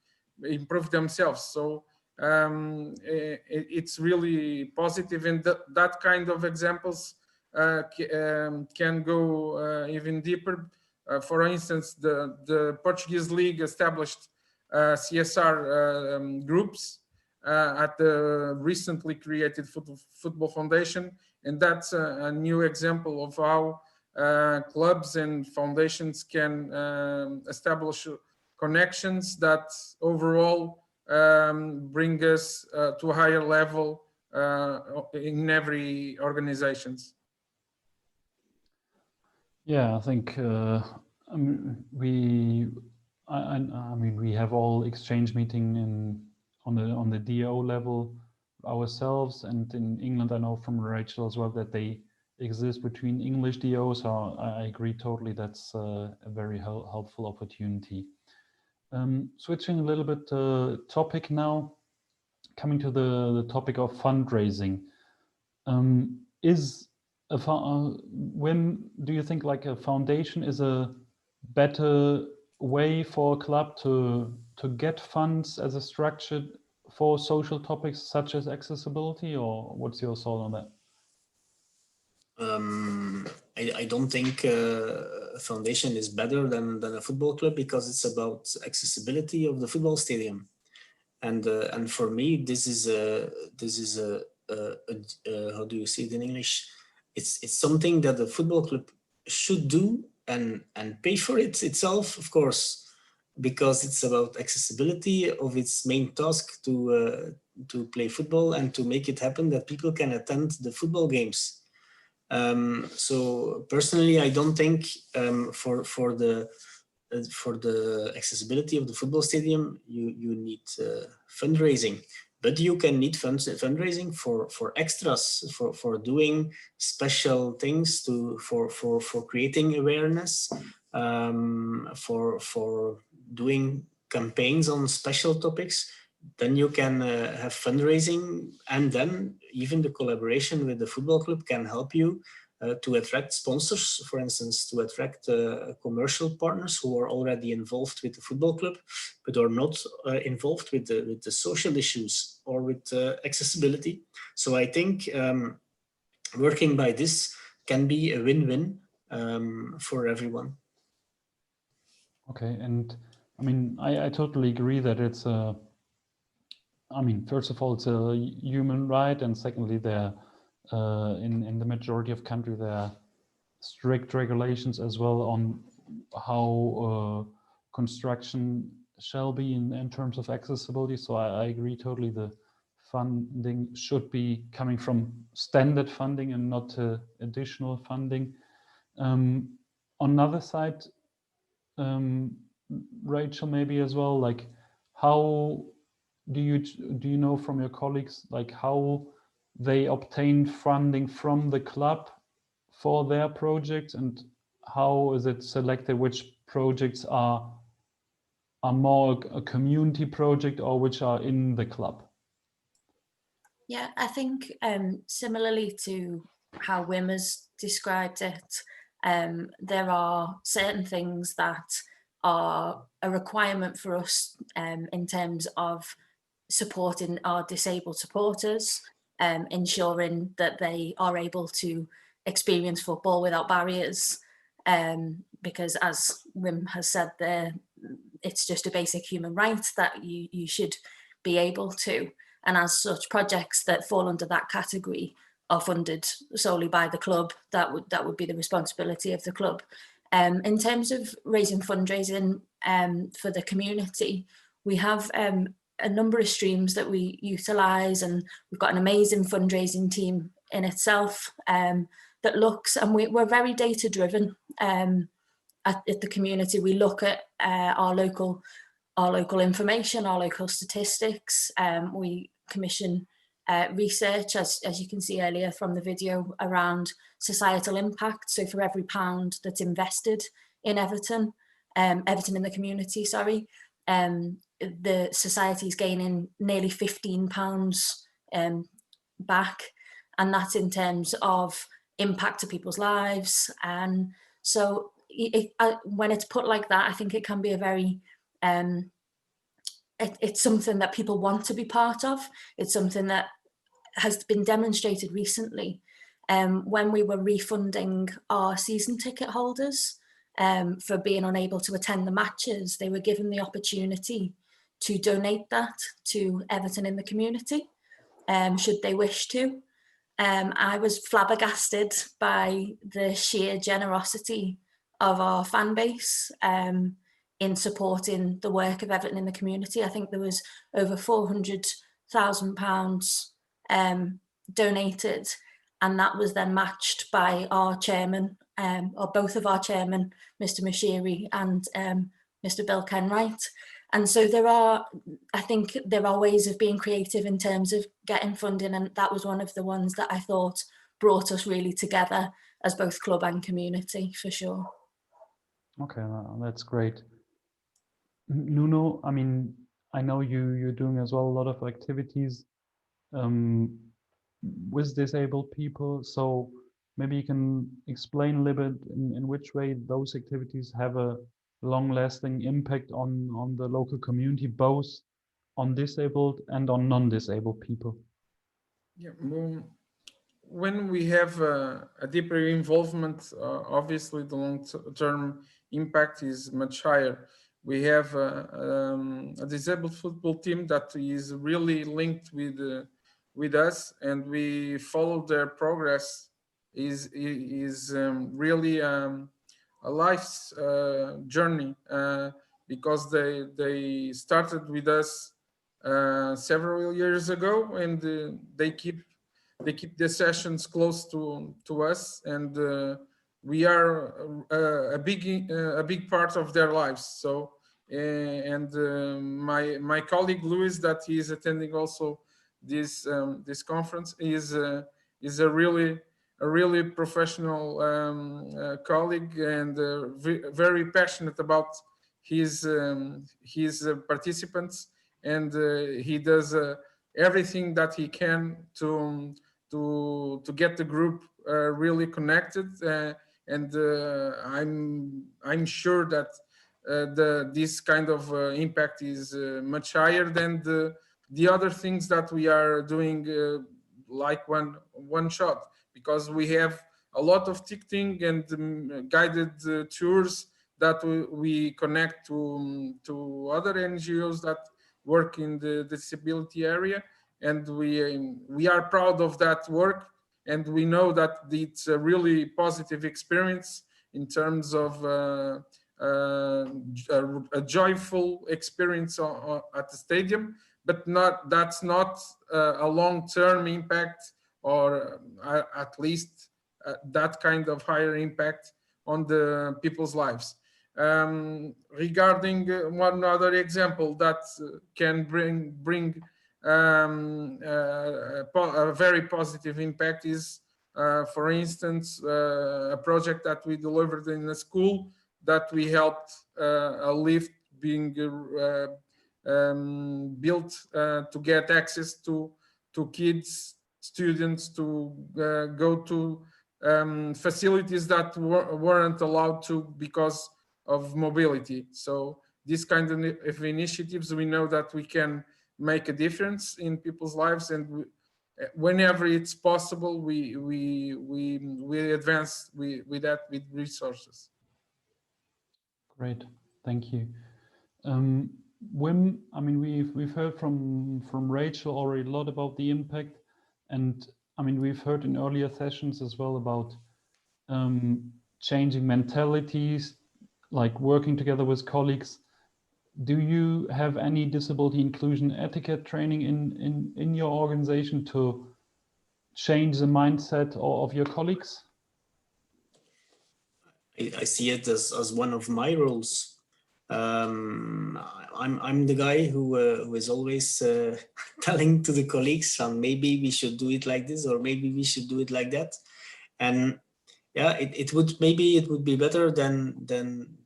themselves. So it's really positive, and that kind of examples can go even deeper. For instance, the Portuguese League established CSR groups at the recently created Football Foundation, and that's a new example of how clubs and foundations can establish connections that overall bring us to a higher level in every organizations. Yeah, I think I mean, we have all exchange meeting on the DO level ourselves, and in England I know from Rachael as well that they exist between English DOs. So I agree totally. That's a very helpful opportunity. Switching a little bit topic now, coming to the topic of fundraising. When do you think like a foundation is a better way for a club to get funds as a structure for social topics such as accessibility, or what's your thought on that? I don't think a foundation is better than a football club, because it's about accessibility of the football stadium, and for me this is a how do you say it in English? It's something that the football club should do and pay for it itself, of course, because it's about accessibility of its main task to play football and to make it happen that people can attend the football games. So personally, I don't think for the accessibility of the football stadium you need fundraising, but you can need fundraising for extras, for doing special things, for creating awareness, for doing campaigns on special topics. Then you can have fundraising, and then even the collaboration with the football club can help you to attract sponsors, for instance, to attract commercial partners who are already involved with the football club, but are not involved with the social issues or with accessibility. So I think working by this can be a win-win for everyone. Okay, and I mean, I totally agree that it's a, I mean, first of all, it's a human right, and secondly, there in the majority of countries there strict regulations as well on how construction shall be in terms of accessibility. So I agree totally. The funding should be coming from standard funding and not additional funding. On the other side, Rachael, maybe as well, like how do you know from your colleagues, like how they obtain funding from the club for their projects, and how is it selected which projects are more a community project or which are in the club? Yeah, I think similarly to how Wim has described it, there are certain things that are a requirement for us in terms of supporting our disabled supporters, ensuring that they are able to experience football without barriers, because as Wim has said there, it's just a basic human right that you should be able to. And as such, projects that fall under that category are funded solely by the club. That would be the responsibility of the club. In terms of raising fundraising for the community, we have a number of streams that we utilise, and we've got an amazing fundraising team in itself that looks, and we're very data driven at the community. We look at our local information, our local statistics. We commission research, as you can see earlier from the video, around societal impact. So for every £1 that's invested in Everton in the community, sorry, the society is gaining nearly £15 back, and that's in terms of impact to people's lives. And so when it's put like that, I think it can be a very it's something that people want to be part of. It's something that has been demonstrated recently. When we were refunding our season ticket holders for being unable to attend the matches, they were given the opportunity to donate that to Everton in the community, should they wish to. I was flabbergasted by the sheer generosity of our fan base in supporting the work of Everton in the community. I think there was over £400,000 donated, and that was then matched by our chairman, or both of our chairmen, Mr. Mashiri and Mr. Bill Kenwright. And so I think there are ways of being creative in terms of getting funding, and that was one of the ones that I thought brought us really together as both club and community, for sure. Okay, that's great. Nuno, I mean, I know you're doing as well a lot of activities with disabled people. So maybe you can explain a little bit in which way those activities have a long-lasting impact on the local community, both on disabled and on non-disabled people. Yeah, when we have a deeper involvement, obviously the long-term impact is much higher. We have a disabled football team that is really linked with us, and we follow their progress. Is really a life's journey, because they started with us several years ago, and they keep the sessions close to us, and we are a big part of their lives. So my colleague Luis, that he is attending also this conference, is a really professional colleague, and very passionate about his participants, and he does everything that he can to get the group really connected, and I'm sure that this kind of impact is much higher than the other things that we are doing, like one shot, because we have a lot of ticketing and guided tours that we connect to other NGOs that work in the disability area, and we are proud of that work, and we know that it's a really positive experience in terms of a joyful experience at the stadium, but that's not a long-term impact, or at least that kind of higher impact on the people's lives. Regarding one other example that can bring a very positive impact is, for instance, a project that we delivered in a school that we helped a lift being built to get access to kids, students to go to facilities that weren't allowed to because of mobility. So these kind of initiatives, we know that we can make a difference in people's lives, and whenever it's possible, we advance with that, with resources. Great, thank you. Wim, I mean, we've heard from Rachael already a lot about the impact, and I mean, we've heard in earlier sessions as well about changing mentalities, like working together with colleagues. Do you have any disability inclusion etiquette training in your organization to change the mindset of your colleagues? I see it as one of my roles. I'm the guy who is always telling to the colleagues, maybe we should do it like this, or maybe we should do it like that. And yeah, it would be better than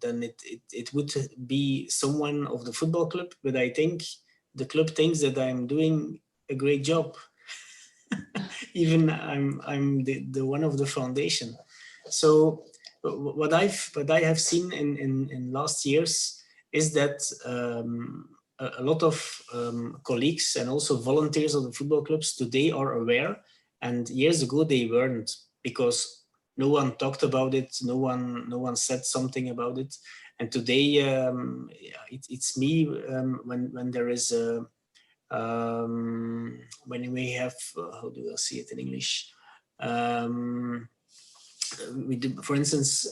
it would be someone of the football club, but I think the club thinks that I'm doing a great job. Even I'm the one of the foundation. So what I have seen in last years is that a lot of colleagues and also volunteers of the football clubs today are aware, and years ago they weren't, because no one talked about it, no one said something about it. And today it's me when there is a when we have how do I see it in English? We do, for instance,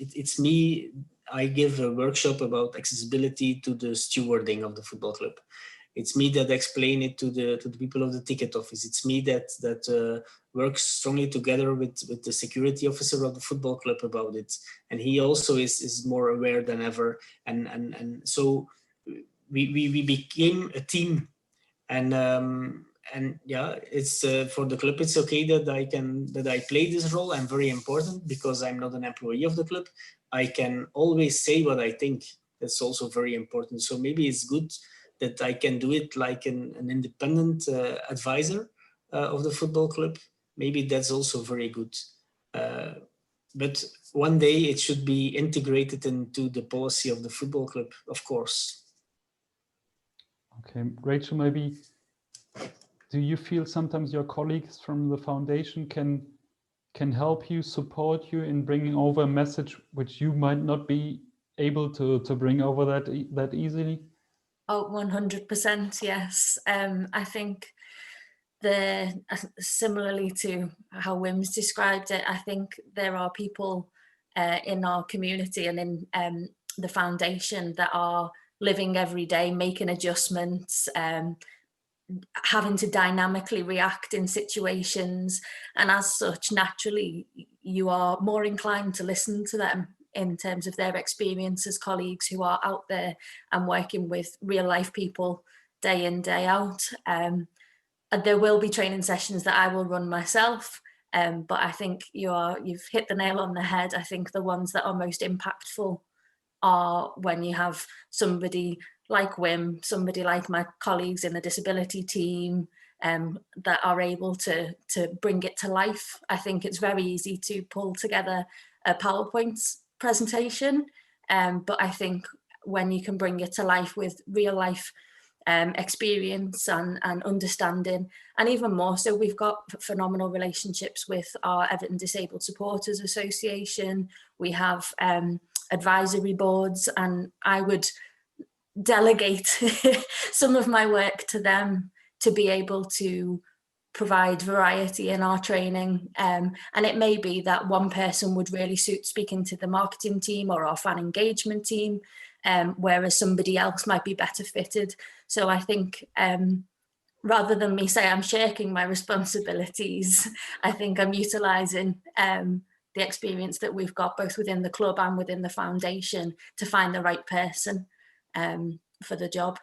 it's me. I give a workshop about accessibility to the stewarding of the football club. It's me that explain it to the people of the ticket office. It's me that works strongly together with the security officer of the football club about it. And he also is more aware than ever. And so we became a team. And yeah, it's for the club, it's okay that I play this role. I'm very important because I'm not an employee of the club. I can always say what I think. That's also very important. So maybe it's good that I can do it like an independent advisor of the football club. Maybe that's also very good. But one day it should be integrated into the policy of the football club, of course. Okay, Rachael, maybe do you feel sometimes your colleagues from the foundation can help you, support you in bringing over a message which you might not be able to bring over that easily? Oh, 100%, yes. I think similarly to how Wim's described it, I think there are people in our community and in the foundation that are living every day, making adjustments, having to dynamically react in situations, and as such, naturally, you are more inclined to listen to them in terms of their experience as colleagues who are out there and working with real life people day in, day out. There will be training sessions that I will run myself, but I think you've hit the nail on the head. I think the ones that are most impactful are when you have somebody like Wim, somebody like my colleagues in the disability team, that are able to bring it to life. I think it's very easy to pull together a PowerPoint presentation, but I think when you can bring it to life with real life experience and understanding, and even more so, we've got phenomenal relationships with our Everton Disabled Supporters Association. We have advisory boards, and I would delegate some of my work to them to be able to provide variety in our training. And it may be that one person would really suit speaking to the marketing team or our fan engagement team, whereas somebody else might be better fitted. So I think rather than me say I'm shirking my responsibilities, I think I'm utilising the experience that we've got both within the club and within the foundation to find the right person for the job.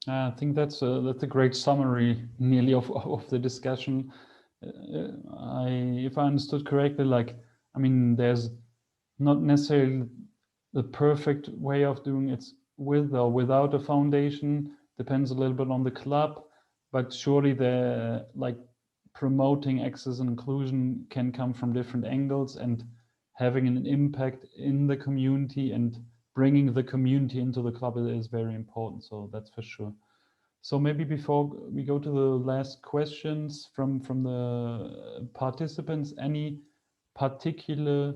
I think that's a great summary, nearly of the discussion. If I understood correctly, like, I mean, there's not necessarily the perfect way of doing it with or without a foundation. Depends a little bit on the club, but surely the like promoting access and inclusion can come from different angles, and having an impact in the community and bringing the community into the club is very important. So that's for sure. So maybe before we go to the last questions from the participants, any particular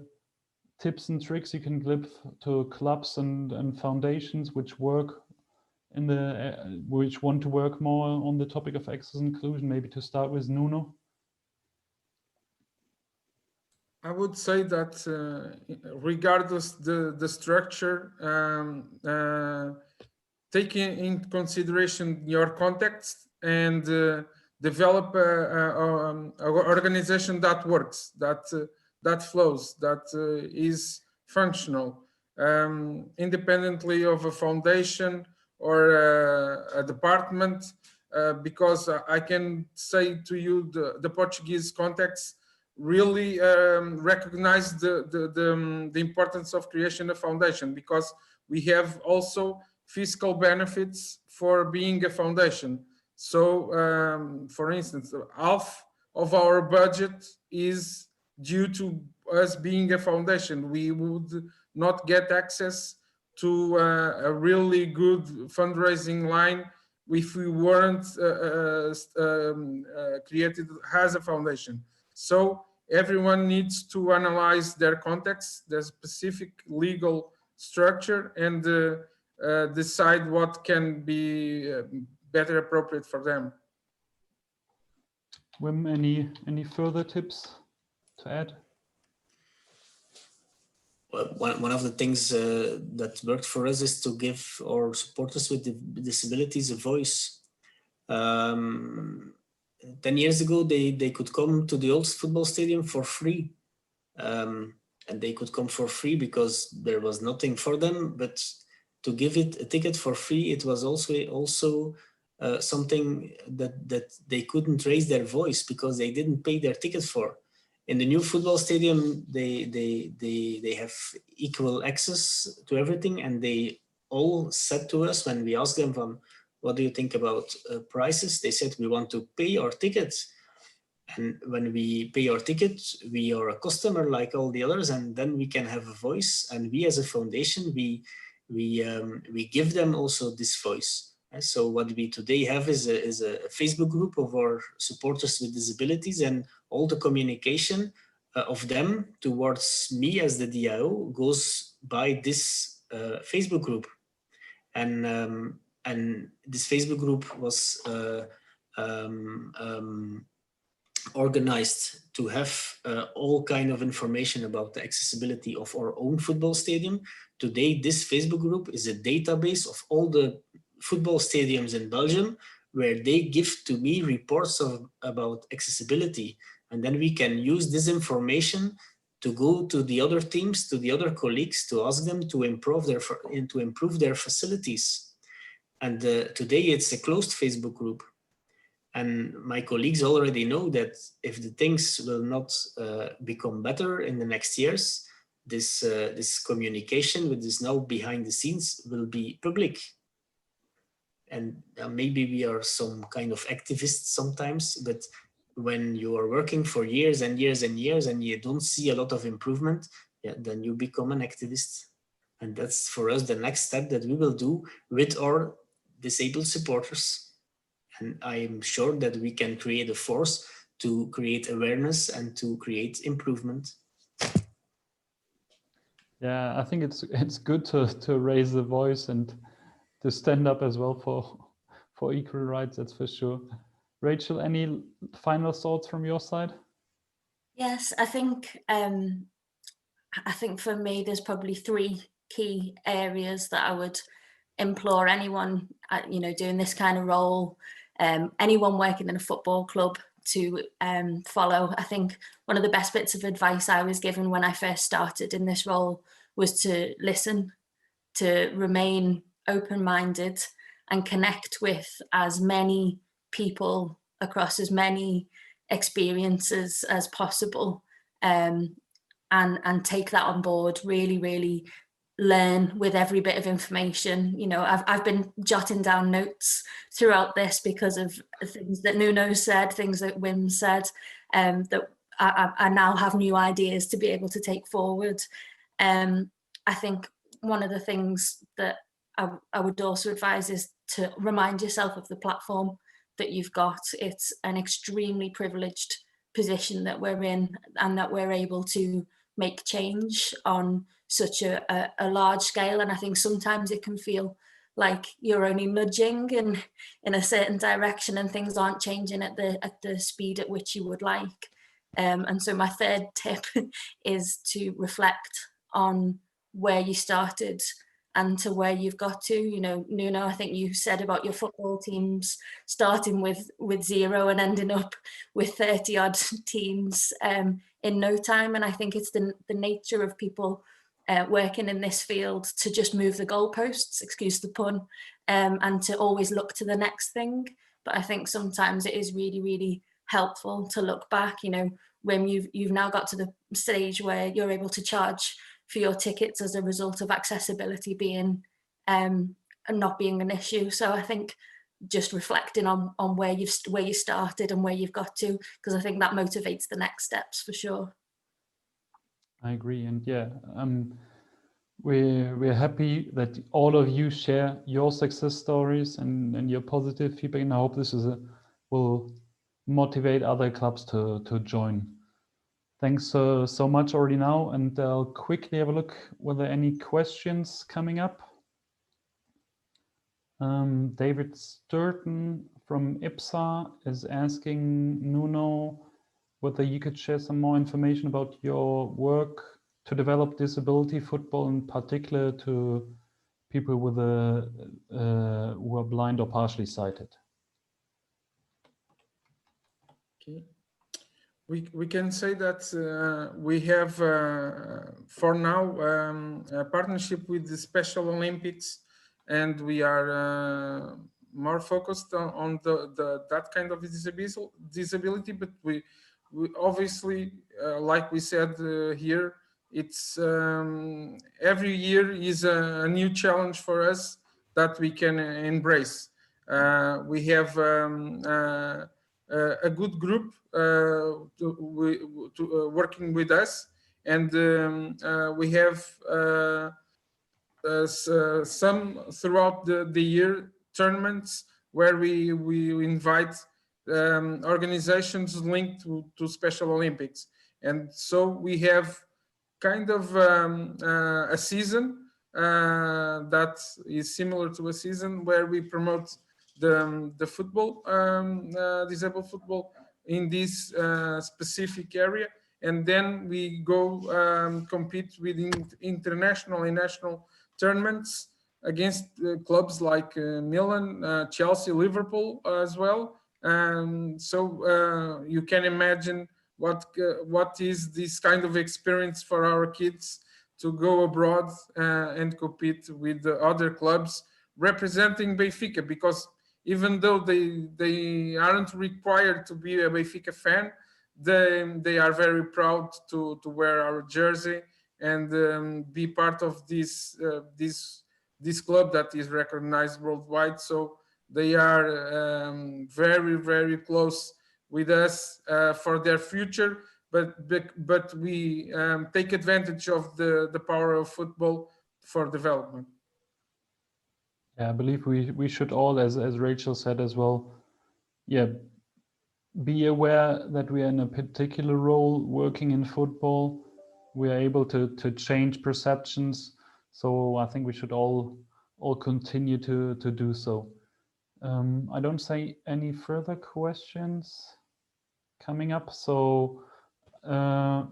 tips and tricks you can give to clubs and foundations which work in the which want to work more on the topic of access and inclusion? Maybe to start with Nuno. I would say that regardless the structure, taking into consideration your context and develop an organization that works, that flows, that is functional, independently of a foundation or a department, because I can say to you the Portuguese context really recognize the importance of creation of foundation, because we have also fiscal benefits for being a foundation. So for instance, half of our budget is due to us being a foundation. We would not get access to a really good fundraising line if we weren't created as a foundation. So everyone needs to analyze their context, their specific legal structure, and decide what can be better appropriate for them. Wim, any further tips to add? One of the things that worked for us is to give our supporters with disabilities a voice. 10 years ago, they could come to the old football stadium for free. And they could come for free because there was nothing for them. But to give it a ticket for free, it was also something that they couldn't raise their voice because they didn't pay their ticket for. In the new football stadium, they have equal access to everything, and they all said to us when we asked them from, what do you think about prices? They said, we want to pay our tickets. And when we pay our ticket, we are a customer like all the others, and then we can have a voice. And we as a foundation, we give them also this voice. So what we today have is a Facebook group of our supporters with disabilities, and all the communication of them towards me as the DIO goes by this Facebook group. And this Facebook group was organized to have all kind of information about the accessibility of our own football stadium. Today, this Facebook group is a database of all the football stadiums in Belgium, where they give to me reports about accessibility. And then we can use this information to go to the other teams, to the other colleagues, to ask them to improve their facilities. And today it's a closed Facebook group. And my colleagues already know that if the things will not become better in the next years, this communication with this now behind the scenes will be public. And maybe we are some kind of activists sometimes, but when you are working for years and years and years and you don't see a lot of improvement, then you become an activist. And that's for us the next step that we will do with our disabled supporters. And I'm sure that we can create a force to create awareness and to create improvement. Yeah, I think it's good to raise the voice and to stand up as well for equal rights, that's for sure. Rachael, any final thoughts from your side? Yes, I think for me, there's probably 3 key areas that I would implore anyone, doing this kind of role, anyone working in a football club to follow. I think one of the best bits of advice I was given when I first started in this role was to listen, to remain open-minded and connect with as many people across as many experiences as possible, and take that on board, really learn with every bit of information. I've been jotting down notes throughout this because of things that Nuno said, things that Wim said, that I now have new ideas to be able to take forward. I think one of the things that I would also advise is to remind yourself of the platform that you've got. It's an extremely privileged position that we're in, and that we're able to make change on such a large scale. And I think sometimes it can feel like you're only nudging in a certain direction and things aren't changing at the speed at which you would like. And so my third tip is to reflect on where you started and to where you've got to. Nuno, I think you said about your football teams starting with 0 and ending up with 30 odd teams in no time. And I think it's the nature of people working in this field to just move the goalposts, excuse the pun, and to always look to the next thing. But I think sometimes it is really helpful to look back. When you've now got to the stage where you're able to charge for your tickets as a result of accessibility being and not being an issue. So I think just reflecting on where you started and where you've got to, because I think that motivates the next steps for sure. I agree, and yeah, we're happy that all of you share your success stories and your positive feedback, and I hope this will motivate other clubs to join. Thanks so much already now, and I'll quickly have a look whether any questions coming up. David Sturton from IPSA is asking Nuno whether you could share some more information about your work to develop disability football, in particular to people with who are blind or partially sighted. Okay. We can say that we have, for now, a partnership with the Special Olympics, and we are more focused on that kind of disability. But we obviously, like we said here, it's every year is a new challenge for us that we can embrace. We have a good group working with us, and we have some throughout the year tournaments where we invite organizations linked to Special Olympics, and so we have kind of a season that is similar to a season where we promote the football, disabled football in this specific area, and then we go compete with international and national tournaments against clubs like Milan, Chelsea, Liverpool as well. So you can imagine what is this kind of experience for our kids to go abroad and compete with the other clubs representing Benfica, because even though they aren't required to be a Benfica fan, they are very proud to wear our jersey and be part of this club that is recognized worldwide. So they are very close with us for their future. But we take advantage of the power of football for development. Yeah, I believe we should all, as Rachael said as well, yeah, be aware that we are in a particular role working in football. We are able to change perceptions. So I think we should all continue to do so. I don't see any further questions coming up. So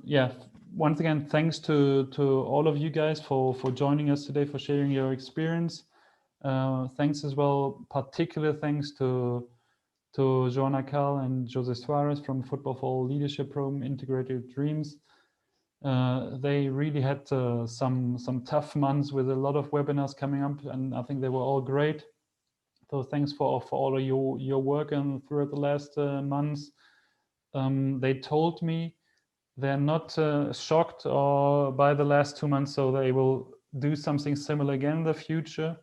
yeah, once again, thanks to all of you guys for joining us today, for sharing your experience. Thanks as well, particular thanks to João Rachael and José Suarez from Football for All Leadership Program Integrated Dreams. They really had some tough months with a lot of webinars coming up, and I think they were all great. So thanks for all of your work and throughout the last months. They told me they're not shocked by the last 2 months, so they will do something similar again in the future.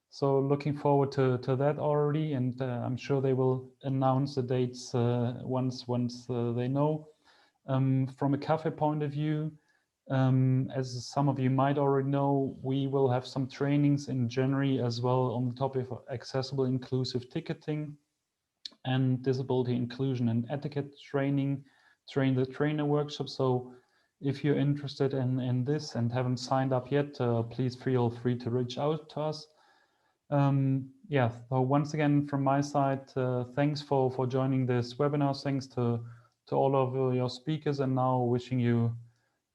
So looking forward to that already, and I'm sure they will announce the dates once they know. From a cafe point of view, as some of you might already know, we will have some trainings in January as well on the topic of accessible inclusive ticketing and disability inclusion and etiquette training, train the trainer workshop. So if you're interested in this and haven't signed up yet, please feel free to reach out to us. Yeah, so once again from my side, thanks for joining this webinar. Thanks to all of your speakers, and now wishing you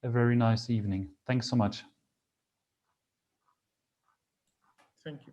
a very nice evening. Thanks so much. Thank you.